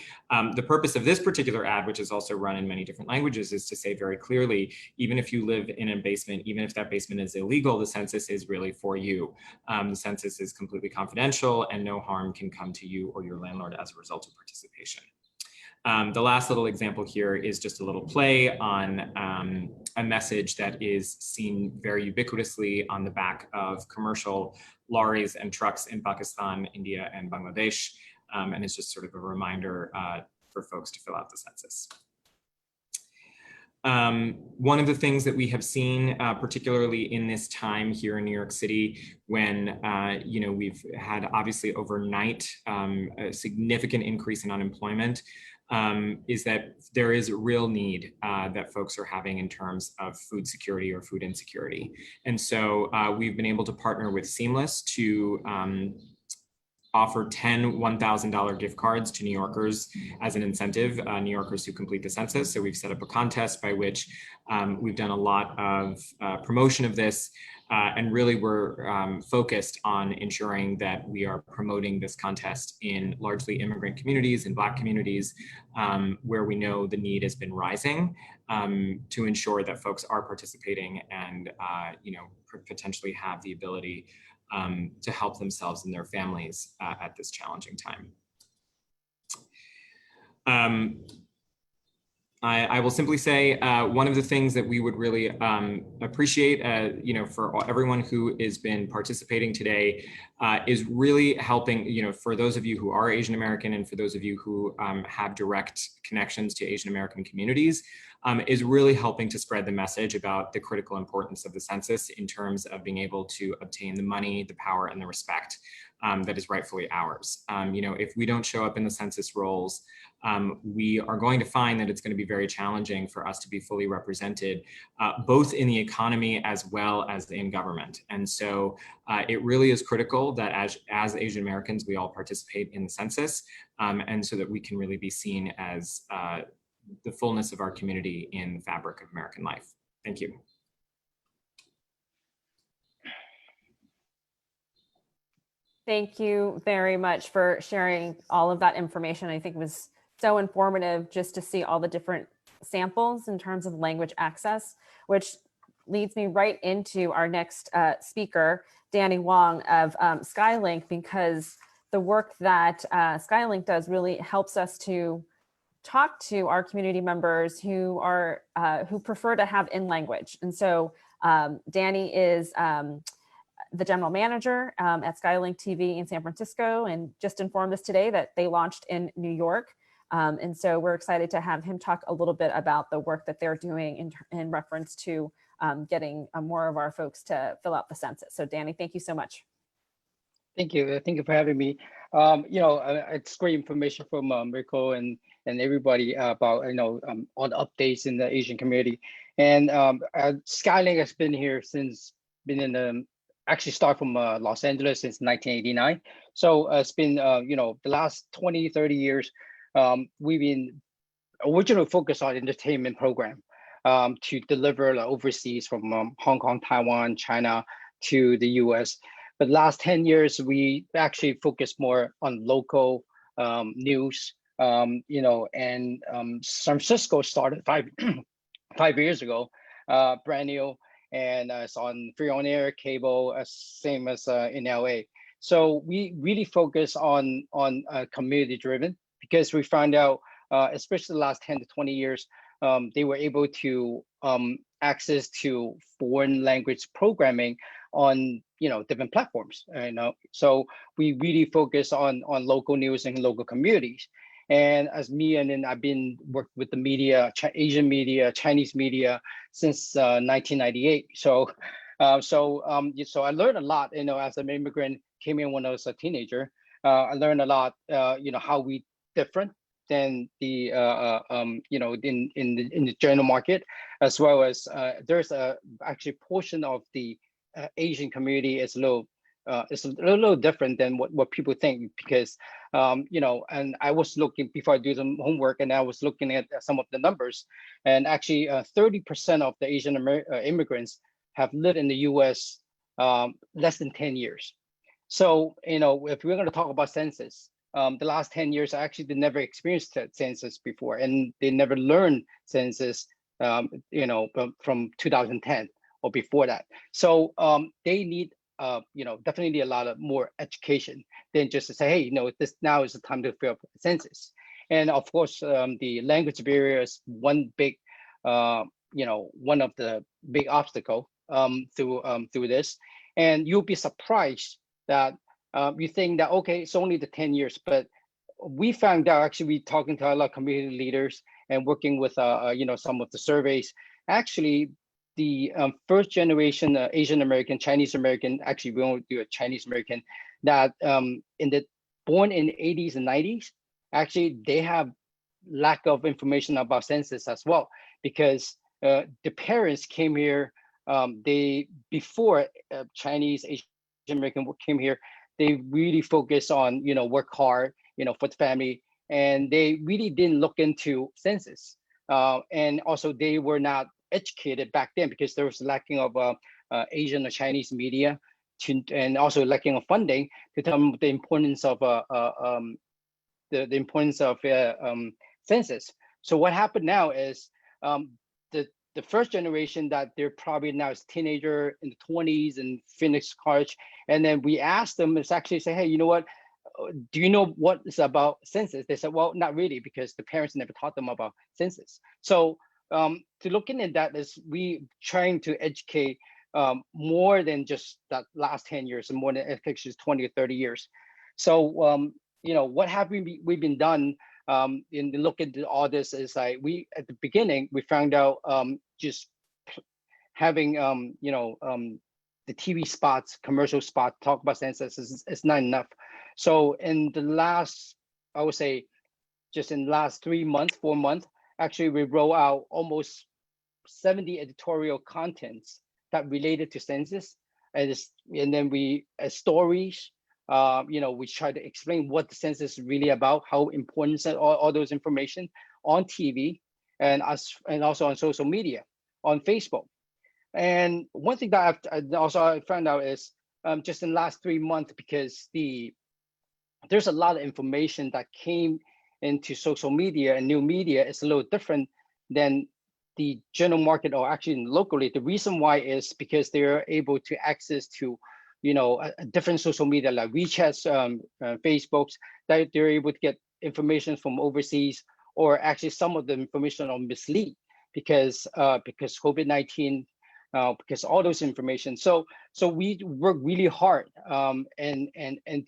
the purpose of this particular ad, which is also run in many different languages, is to say very clearly, even if you live in a basement, even if that basement is illegal, the census is really for you. The census is completely confidential and no harm can come to you or your landlord as a result of participation. The last little example here is just a little play on a message that is seen very ubiquitously on the back of commercial lorries and trucks in Pakistan, India, and Bangladesh. And it's just sort of a reminder for folks to fill out the census. One of the things that we have seen, particularly in this time here in New York City, when we've had obviously overnight a significant increase in unemployment, is that there is a real need that folks are having in terms of food security or food insecurity. And so we've been able to partner with Seamless to offer 10 $1,000 gift cards to New Yorkers as an incentive, New Yorkers who complete the census. So we've set up a contest by which we've done a lot of promotion of this. And really we're focused on ensuring that we are promoting this contest in largely immigrant communities and Black communities where we know the need has been rising to ensure that folks are participating and potentially have the ability to help themselves and their families at this challenging time. I will simply say one of the things that we would really appreciate, for everyone who has been participating today is really helping, for those of you who are Asian American and for those of you who have direct connections to Asian American communities, is really helping to spread the message about the critical importance of the census in terms of being able to obtain the money, the power, and the respect that is rightfully ours. If we don't show up in the census rolls, we are going to find that it's going to be very challenging for us to be fully represented, both in the economy as well as in government. And so it really is critical that as Asian Americans, we all participate in the census, and so that we can really be seen as the fullness of our community in the fabric of American life. Thank you. Thank you very much for sharing all of that information. I think it was so informative just to see all the different samples in terms of language access, which leads me right into our next speaker, Danny Wong of Skylink, because the work that Skylink does really helps us to talk to our community members who are who prefer to have in language. And so Danny is the general manager at Skylink TV in San Francisco, and just informed us today that they launched in New York. And so we're excited to have him talk a little bit about the work that they're doing in reference to getting more of our folks to fill out the census. So Danny, thank you so much. Thank you. Thank you for having me. It's great information from Mirko and everybody about all the updates in the Asian community. And Skylink has been here since actually start from Los Angeles since 1989. So it's been the last 20-30 years. We've been originally focused on entertainment program to deliver overseas from Hong Kong, Taiwan, China to the US. But last 10 years, we actually focus more on local news, and San Francisco started five years ago, brand new, and it's on free on air cable, same as in LA. So we really focus on community driven, because we found out, especially the last 10 to 20 years, they were able to access to foreign language programming on different platforms. So we really focus on local news and local communities. And as me and then I've been worked with the media, Asian media, Chinese media since 1998. So I learned a lot. As an immigrant, came in when I was a teenager. I learned a lot. How we different than the in the general market, as well as there's actually portion of the Asian community is a little different than what people think, because and I was looking before I do some homework, and I was looking at some of the numbers, and actually 30% of the Asian immigrants have lived in the US less than 10 years. So if we're going to talk about census, the last 10 years, actually they never experienced that census before, and they never learned census from 2010 or before that. So they need definitely a lot of more education than just to say, hey, this now is the time to fill up the census. And of course, the language barrier is one big one of the big obstacle through this. And you'll be surprised that you think that, okay, it's only the 10 years, but we found out, actually, we talking to a lot of community leaders and working with some of the surveys. Actually, the first generation Asian American, Chinese American, actually we won't do a Chinese American, that born in the 80s and 90s, actually they have lack of information about census as well, because the parents came here, before Chinese Asian American came here, they really focused on work hard for the family, and they really didn't look into census, and also they were not educated back then, because there was lacking of Asian or Chinese media, and also lacking of funding to tell them the importance of the importance of census. So what happened now is the first generation that they're probably now is teenager in the 20s and finished college, and then we asked them, is actually say, hey, you know what? Do you know what is about census? They said, well, not really, because the parents never taught them about census. So to looking at that is we trying to educate more than just that last 10 years, and more than actually 20 or 30 years. So what have we've been done in the look at all this is like, we at the beginning we found out just having the TV spots, commercial spots talk about census is not enough. So in the last, I would say, just in the last 3 months, 4 months, actually we roll out almost 70 editorial contents that related to census, and then we stories. We try to explain what the census is really about, how important all those information on TV, and also on social media, on Facebook. And one thing that I found out is just in the last 3 months, because there's a lot of information that came into social media and new media is a little different than the general market, or actually locally. The reason why is because they're able to access to different social media like WeChat, Facebooks, that they're able to get information from overseas, or actually some of the information are mislead because COVID-19, because all those information. So we work really hard and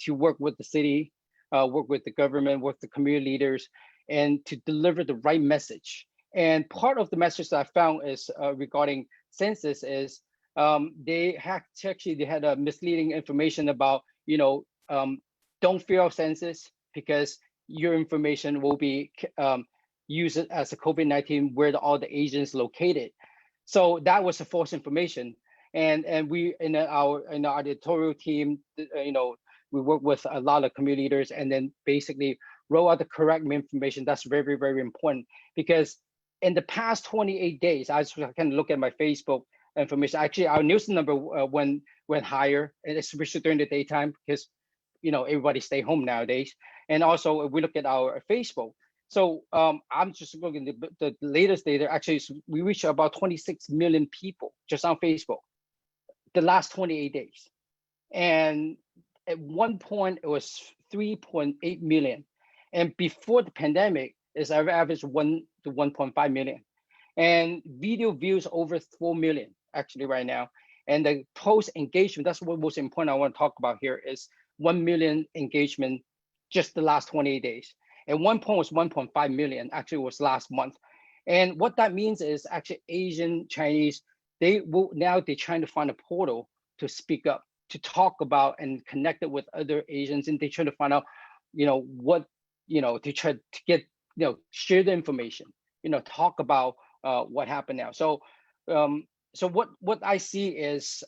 to work with the city, work with the government, work with the community leaders, and to deliver the right message. And part of the message that I found is regarding census is they had a misleading information about, don't fear of census because your information will be used as a COVID-19 where all the agents located. So that was a false information. And we in our editorial team, we work with a lot of community leaders and then basically roll out the correct information. That's very, very important, because in the past 28 days, I can look at my Facebook information. Actually, our Nielsen number went higher, and especially during the daytime because everybody stay home nowadays. And also, we look at our Facebook. So I'm just looking at the latest data. Actually, we reached about 26 million people just on Facebook the last 28 days. And at one point, it was 3.8 million. And before the pandemic, it's average 1 to 1.5 million. And video views over 4 million actually right now. And the post engagement, that's what most important I want to talk about here, is 1 million engagement just the last 28 days. And one post was 1.5 million, actually was last month. And what that means is actually Asian, Chinese, they're trying to find a portal to speak up, to talk about and connect it with other Asians. And they try to find out, what, to try to get, share the information, talk about what happened now. So, so what I see is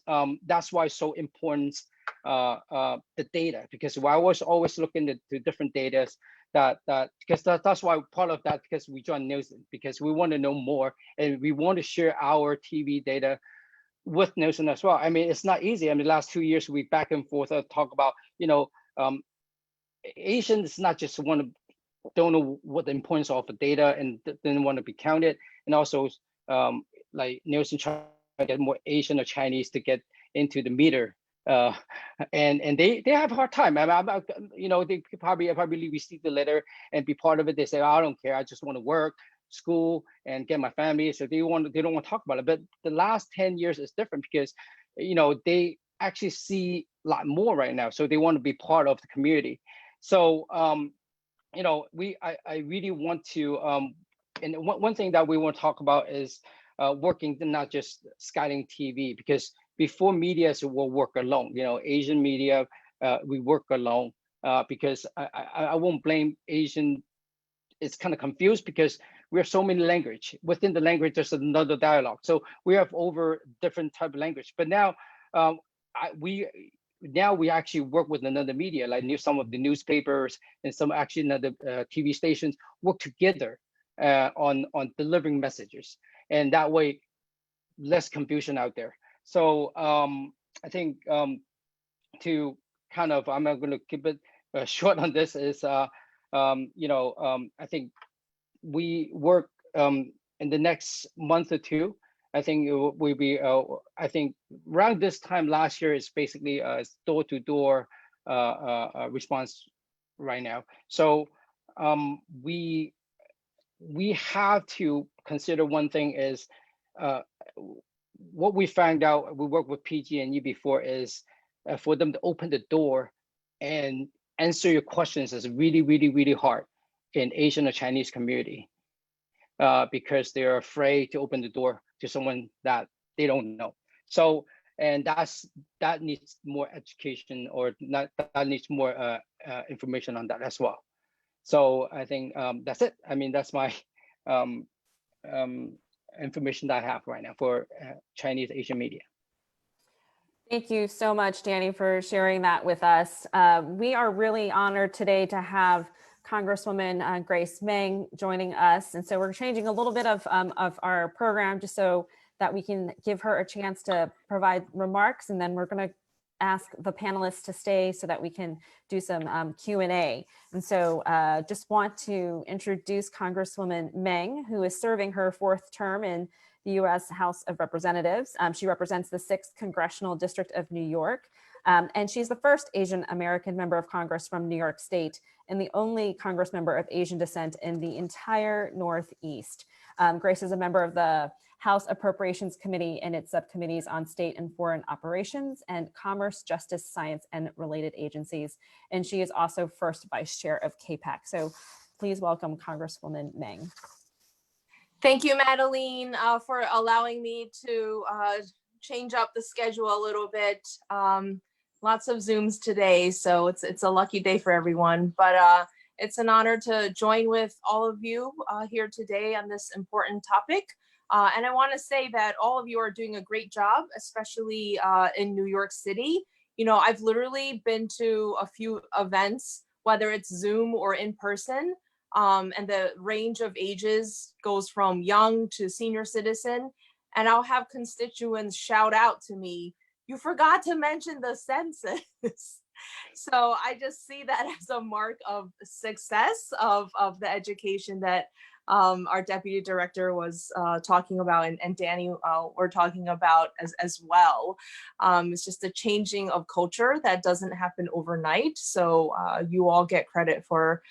that's why it's so important, the data, because I was always looking at the different data because that's why part of that, because we joined Nielsen, because we want to know more and we want to share our TV data with Nielsen as well. I mean, it's not easy. I mean, the last 2 years we back and forth talk about, Asians not just don't know what the importance of the data and didn't want to be counted, and also like Nielsen trying to get more Asian or Chinese to get into the meter. And they have a hard time. They probably receive the letter and be part of it. They say, I don't care. I just want to work, school, and get my family. So they don't want to talk about it. But the last 10 years is different because, they actually see a lot more right now. So they want to be part of the community. So, I really want to, and one thing that we want to talk about is working not just Skylink TV, because before media will work alone. Asian media, we work alone because I won't blame Asian. It's kind of confused because we have so many language. Within the language, there's another dialogue. So we have over different type of language. But now we actually work with another media, like some of the newspapers and some actually another TV stations work together on delivering messages. And that way, less confusion out there. So I think to kind of, I'm not going to keep it short on this, is, I think we work in the next month or two. I think it will be, I think around this time last year is basically a door-to-door response right now. So we have to consider one thing is, what we found out, we worked with PG&E before, is for them to open the door and answer your questions is really, really, really hard in Asian or Chinese community because they're afraid to open the door to someone that they don't know. So, and that needs more education, or not, that needs more information on that as well. So I think that's it. I mean, that's my information that I have right now for Chinese Asian media. Thank you so much, Danny, for sharing that with us. We are really honored today to have Congresswoman Grace Meng joining us. And so we're changing a little bit of our program just so that we can give her a chance to provide remarks. And then we're going to ask the panelists to stay so that we can do some Q&A. And so just want to introduce Congresswoman Meng, who is serving her 4th term in the U.S. House of Representatives. She represents the 6th Congressional District of New York. And she's the first Asian American member of Congress from New York State and the only Congress member of Asian descent in the entire Northeast. Grace is a member of the House Appropriations Committee and its subcommittees on state and foreign operations and commerce, justice, science, and related agencies. And she is also first vice chair of KPAC. So please welcome Congresswoman Meng. Thank you, Madeline, for allowing me to change up the schedule a little bit. Lots of Zooms today, so it's a lucky day for everyone. But it's an honor to join with all of you here today on this important topic. And I want to say that all of you are doing a great job, especially in New York City. You know, I've literally been to a few events, whether it's Zoom or in person, and the range of ages goes from young to senior citizen. And I'll have constituents shout out to me, "You forgot to mention the census." So I just see that as a mark of success of the education that our deputy director was talking about, and Danny were talking about as well. It's just a changing of culture that doesn't happen overnight. So you all get credit for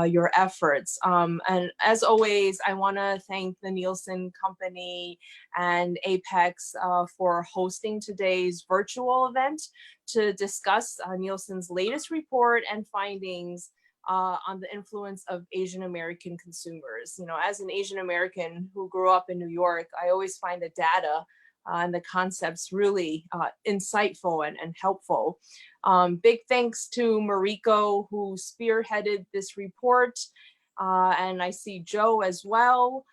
your efforts. And as always, I want to thank the Nielsen Company and Apex for hosting today's virtual event to discuss Nielsen's latest report and findings on the influence of Asian American consumers. You know, as an Asian American who grew up in New York, I always find the data and the concepts really insightful and helpful. Big thanks to Mariko, who spearheaded this report. And I see Joe as well.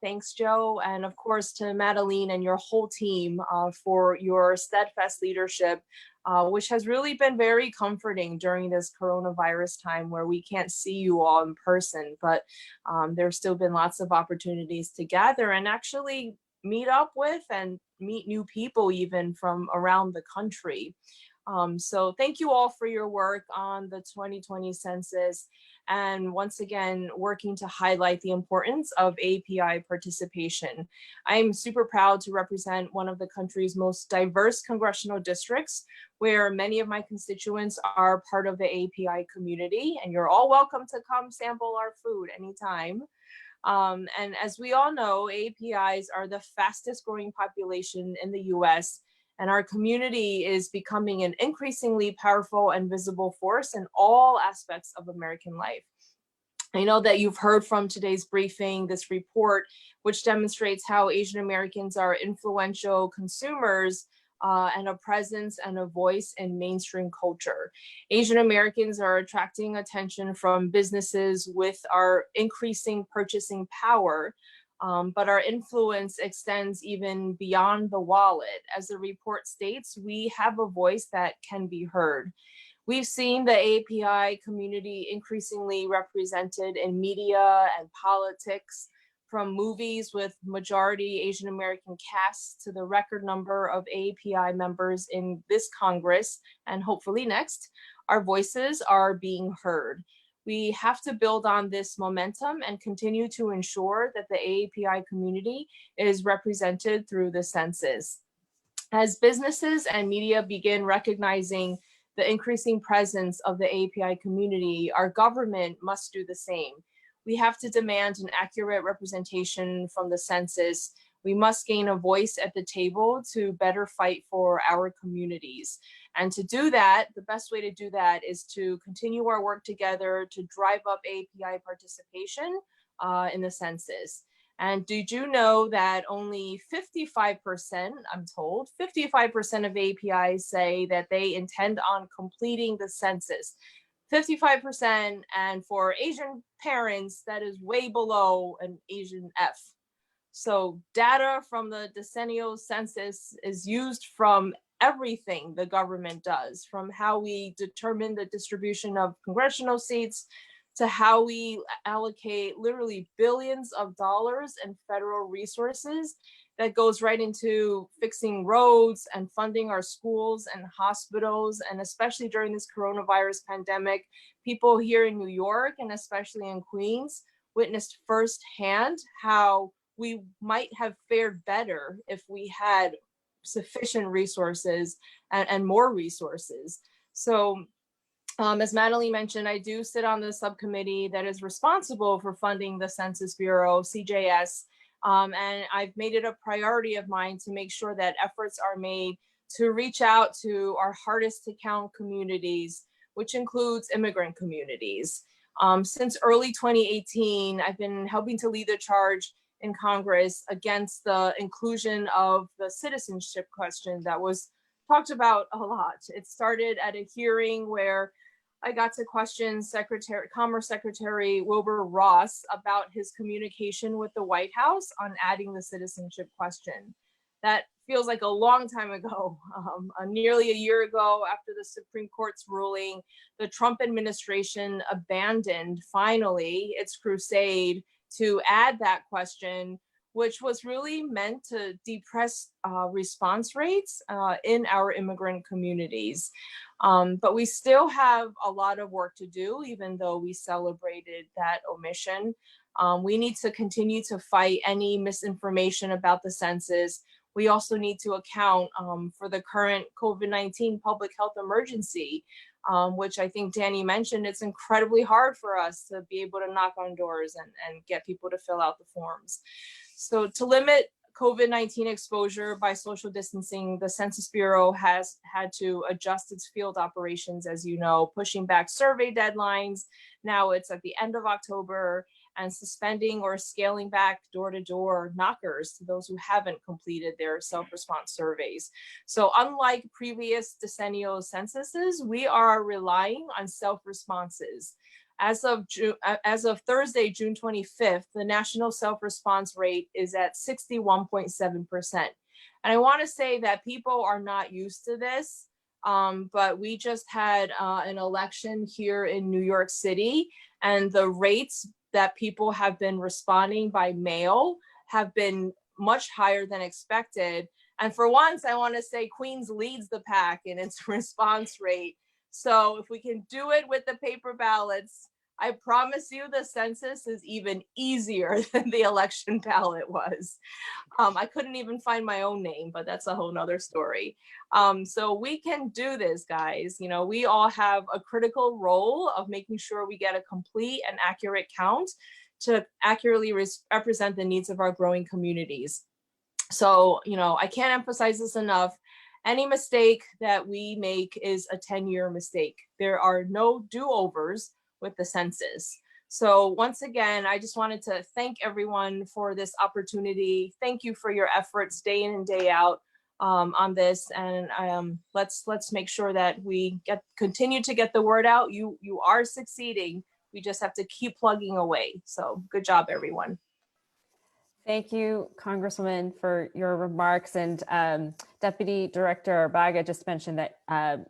Thanks, Joe. And of course, to Madeline and your whole team for your steadfast leadership, which has really been very comforting during this coronavirus time where we can't see you all in person, but there's still been lots of opportunities to gather and actually meet up with and meet new people even from around the country. So thank you all for your work on the 2020 census, and once again, working to highlight the importance of API participation. I'm super proud to represent one of the country's most diverse congressional districts, where many of my constituents are part of the API community, and you're all welcome to come sample our food anytime. And as we all know, APIs are the fastest growing population in the US, and our community is becoming an increasingly powerful and visible force in all aspects of American life. I know that you've heard from today's briefing, this report, which demonstrates how Asian Americans are influential consumers and a presence and a voice in mainstream culture. Asian Americans are attracting attention from businesses with our increasing purchasing power, but our influence extends even beyond the wallet. As the report states, we have a voice that can be heard. We've seen the API community increasingly represented in media and politics, from movies with majority Asian American casts to the record number of API members in this Congress, and hopefully next. Our voices are being heard. We have to build on this momentum and continue to ensure that the API community is represented through the census. As businesses and media begin recognizing the increasing presence of the API community, our government must do the same. We have to demand an accurate representation from the census. We must gain a voice at the table to better fight for our communities. And to do that, the best way to do that is to continue our work together to drive up API participation in the census. And did you know that only 55%, I'm told, 55% of APIs say that they intend on completing the census. 55%, and for Asian parents, that is way below an Asian F. So data from the decennial census is used from everything the government does, from how we determine the distribution of congressional seats to how we allocate literally billions of dollars in federal resources that goes right into fixing roads and funding our schools and hospitals. And especially during this coronavirus pandemic, people here in New York and especially in Queens witnessed firsthand how we might have fared better if we had sufficient resources and more resources. So as Madeline mentioned, I do sit on the subcommittee that is responsible for funding the Census Bureau, CJS, and I've made it a priority of mine to make sure that efforts are made to reach out to our hardest to count communities, which includes immigrant communities. Since early 2018, I've been helping to lead the charge in Congress against the inclusion of the citizenship question that was talked about a lot. It started at a hearing where I got to question Commerce Secretary Wilbur Ross about his communication with the White House on adding the citizenship question. That feels like a long time ago. Nearly a year ago, after the Supreme Court's ruling, the Trump administration abandoned, finally, its crusade to add that question, which was really meant to depress response rates in our immigrant communities. But we still have a lot of work to do, even though we celebrated that omission. We need to continue to fight any misinformation about the census. We also need to account for the current COVID-19 public health emergency, which I think Danny mentioned. It's incredibly hard for us to be able to knock on doors and get people to fill out the forms. So to limit COVID-19 exposure by social distancing, the Census Bureau has had to adjust its field operations, as you know, pushing back survey deadlines. Now it's at the end of October, and suspending or scaling back door-to-door knockers to those who haven't completed their self-response surveys. So unlike previous decennial censuses, we are relying on self-responses. As of Thursday, June 25th, the national self-response rate is at 61.7%. And I want to say that people are not used to this, but we just had an election here in New York City, and the rates that people have been responding by mail have been much higher than expected. And for once, I want to say Queens leads the pack in its response rate. So if we can do it with the paper ballots, I promise you the census is even easier than the election ballot was. I couldn't even find my own name, but that's a whole nother story. So we can do this, guys. You know, we all have a critical role of making sure we get a complete and accurate count to accurately represent the needs of our growing communities. So, you know, I can't emphasize this enough. Any mistake that we make is a 10-year mistake. There are no do-overs with the census. So once again, I just wanted to thank everyone for this opportunity. Thank you for your efforts day in and day out on this. And let's make sure that we continue to get the word out. You are succeeding. We just have to keep plugging away. So good job, everyone. Thank you, Congresswoman, for your remarks. And Deputy Director Baga just mentioned that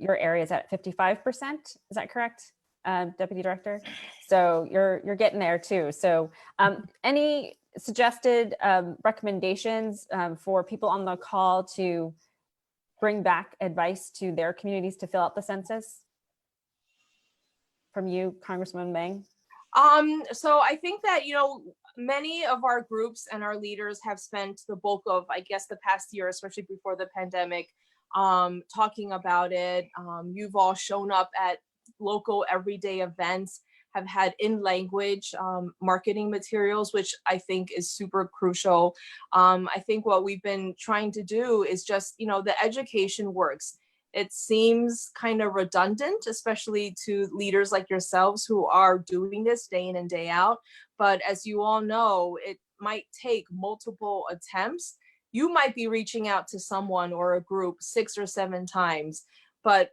your area is at 55%. Is that correct, Deputy Director? So you're getting there too. So any suggested recommendations for people on the call to bring back advice to their communities to fill out the census? From you, Congresswoman Meng. So I think that, you know, many of our groups and our leaders have spent the bulk of, I guess, the past year, especially before the pandemic, talking about it. You've all shown up at local everyday events, have had in-language marketing materials, which I think is super crucial. I think what we've been trying to do is just, you know, the education works. It seems kind of redundant, especially to leaders like yourselves who are doing this day in and day out. But as you all know, it might take multiple attempts. You might be reaching out to someone or a group 6 or 7 times, but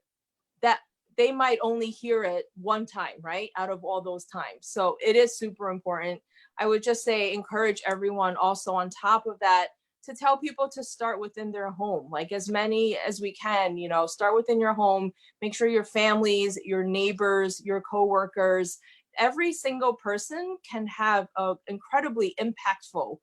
that they might only hear it one time, right? Out of all those times. So it is super important. I would just say, encourage everyone also on top of that to tell people to start within their home, like as many as we can, you know, start within your home, make sure your families, your neighbors, your coworkers, every single person can have an incredibly impactful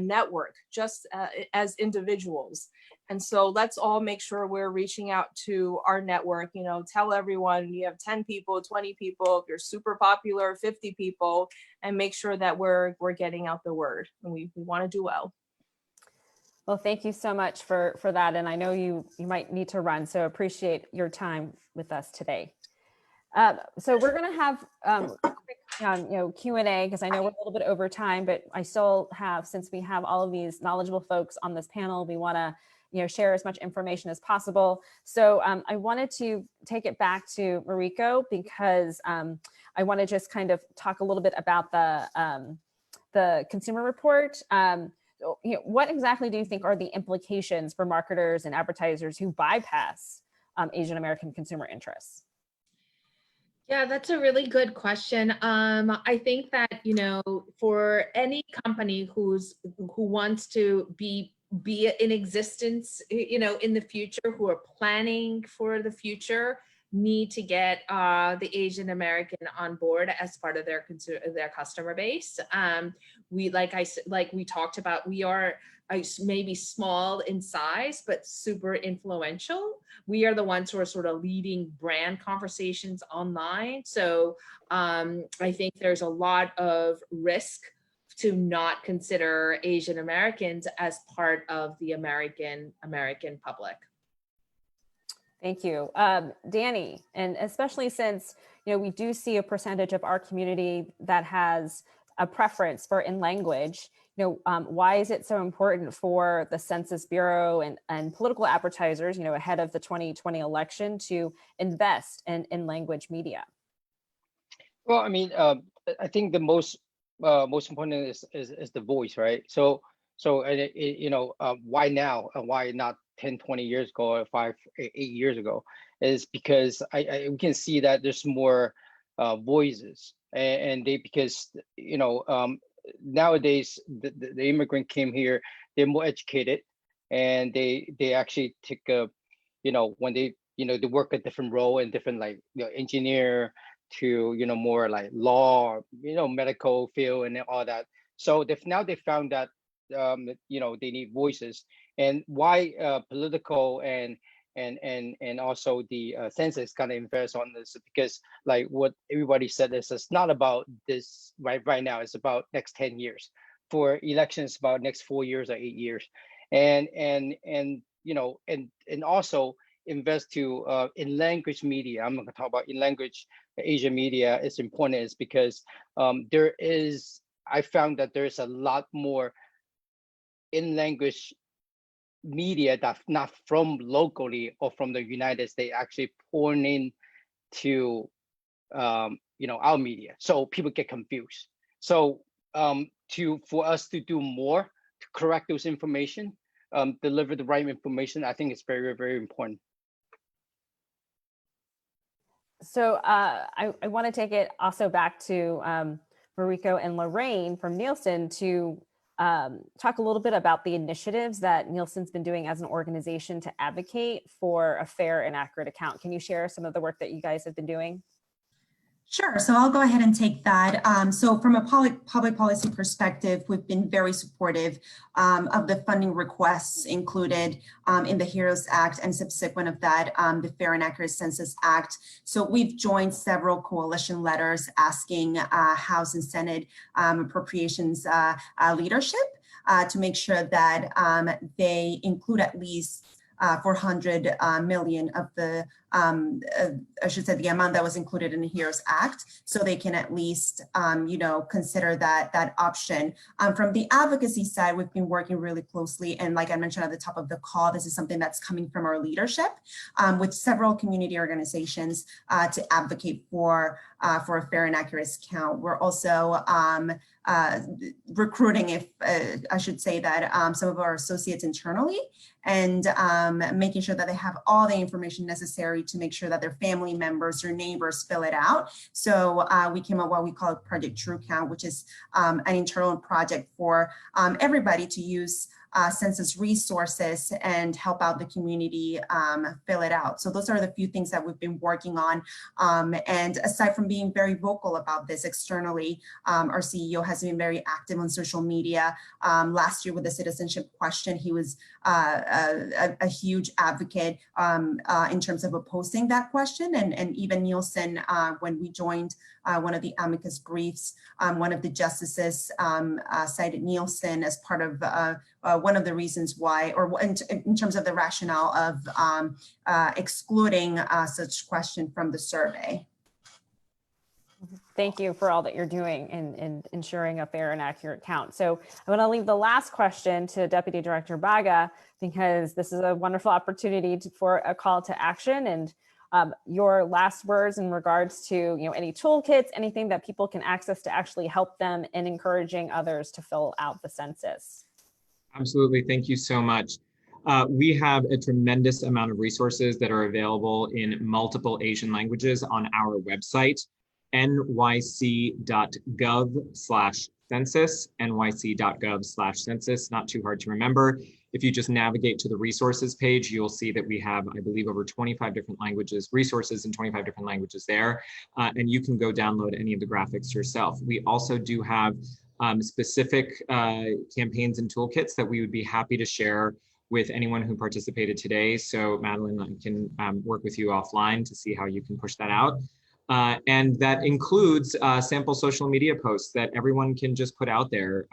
network just as individuals. And so let's all make sure we're reaching out to our network, you know, tell everyone you have 10 people, 20 people, if you're super popular, 50 people, and make sure that we're getting out the word. And we want to do well. Well, thank you so much for that. And I know you might need to run, so appreciate your time with us today. So we're going to have Q&A, because I know we're a little bit over time, but I still have, since we have all of these knowledgeable folks on this panel, we want to share as much information as possible. So I wanted to take it back to Mariko, because I want to just kind of talk a little bit about the consumer report. What exactly do you think are the implications for marketers and advertisers who bypass Asian American consumer interests? Yeah, that's a really good question. I think that, for any company who wants to be in existence, in the future, who are planning for the future, need to get the Asian American on board as part of their customer base. Like we talked about, we are maybe small in size, but super influential. We are the ones who are sort of leading brand conversations online. So I think there's a lot of risk to not consider Asian Americans as part of the American public. Thank you. Danny, and especially since, we do see a percentage of our community that has a preference for in language, why is it so important for the Census Bureau and political advertisers, ahead of the 2020 election to invest in language media? Well, I mean, I think the most important is the voice, right? So why now? Why not 10, 20 years ago, or 5, 8 years ago, is because we can see that there's more voices, and because nowadays the immigrant came here, they're more educated, and they actually take when they they work a different role in different, like engineer to more like law, medical field and all that. So now they found that they need voices. And why political and also the census kind of invest on this, because like what everybody said, is it's not about this right now, it's about next 10 years. For elections, about next 4 years or 8 years. And also invest to in language media. I'm not gonna talk about in language Asian media. It's important is because I found that there's a lot more in language media that's not from locally or from the United States actually pouring in to our media, so people get confused. So for us to do more to correct those information, deliver the right information, I think it's very, very important. So I want to take it also back to Mariko and Lorraine from Nielsen to talk a little bit about the initiatives that Nielsen's been doing as an organization to advocate for a fair and accurate account. Can you share some of the work that you guys have been doing? Sure, so I'll go ahead and take that. So from a public policy perspective, we've been very supportive of the funding requests included in the HEROES Act, and subsequent of that, the Fair and Accurate Census Act. So we've joined several coalition letters asking House and Senate appropriations leadership to make sure that they include at least 400 million of the, I should say, the amount that was included in the HEROES Act, so they can at least, consider that option. From the advocacy side, we've been working really closely, and like I mentioned at the top of the call, this is something that's coming from our leadership with several community organizations to advocate for a fair and accurate count. We're also recruiting, if I should say that, some of our associates internally, and making sure that they have all the information necessary to make sure that their family members or neighbors fill it out. So we came up with what we call Project True Count, which is an internal project for everybody to use census resources and help out the community fill it out. So those are the few things that we've been working on. And aside from being very vocal about this externally, our CEO has been very active on social media. Last year with the citizenship question, he was a huge advocate in terms of opposing that question. And even Nielsen, when we joined one of the amicus briefs, one of the justices cited Nielsen as part of one of the reasons why, or in terms of the rationale of excluding such question from the survey. Thank you for all that you're doing in ensuring a fair and accurate count. So I want to leave the last question to Deputy Director Baga, because this is a wonderful opportunity for a call to action, and your last words in regards to any toolkits, anything that people can access to actually help them in encouraging others to fill out the census. Absolutely. Thank you so much. We have a tremendous amount of resources that are available in multiple Asian languages on our website, nyc.gov/census, nyc.gov/census, not too hard to remember. If you just navigate to the resources page, you'll see that we have, I believe, over 25 different languages, resources in 25 different languages there, and you can go download any of the graphics yourself. We also do have specific campaigns and toolkits that we would be happy to share with anyone who participated today. So Madeline, I can work with you offline to see how you can push that out. And that includes sample social media posts that everyone can just put out there,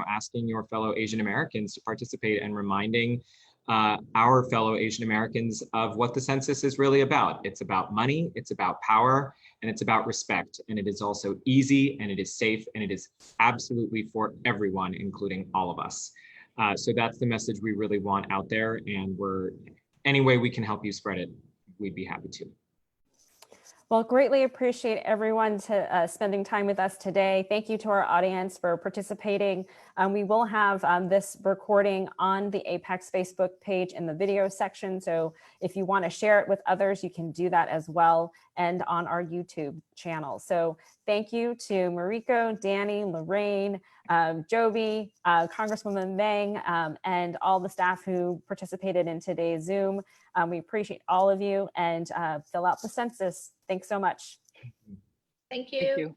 asking your fellow Asian Americans to participate and reminding our fellow Asian Americans of what the census is really about. It's about money, it's about power, and it's about respect. And it is also easy, and it is safe, and it is absolutely for everyone, including all of us. So that's the message we really want out there, and any way we can help you spread it, we'd be happy to. Well, greatly appreciate everyone spending time with us today. Thank you to our audience for participating. We will have this recording on the APAC's Facebook page in the video section. So if you want to share it with others, you can do that as well, and on our YouTube channel. So thank you to Mariko, Danny, Lorraine, Jovi, Congresswoman Meng, and all the staff who participated in today's Zoom. We appreciate all of you, and fill out the census. Thanks so much. Thank you. Thank you.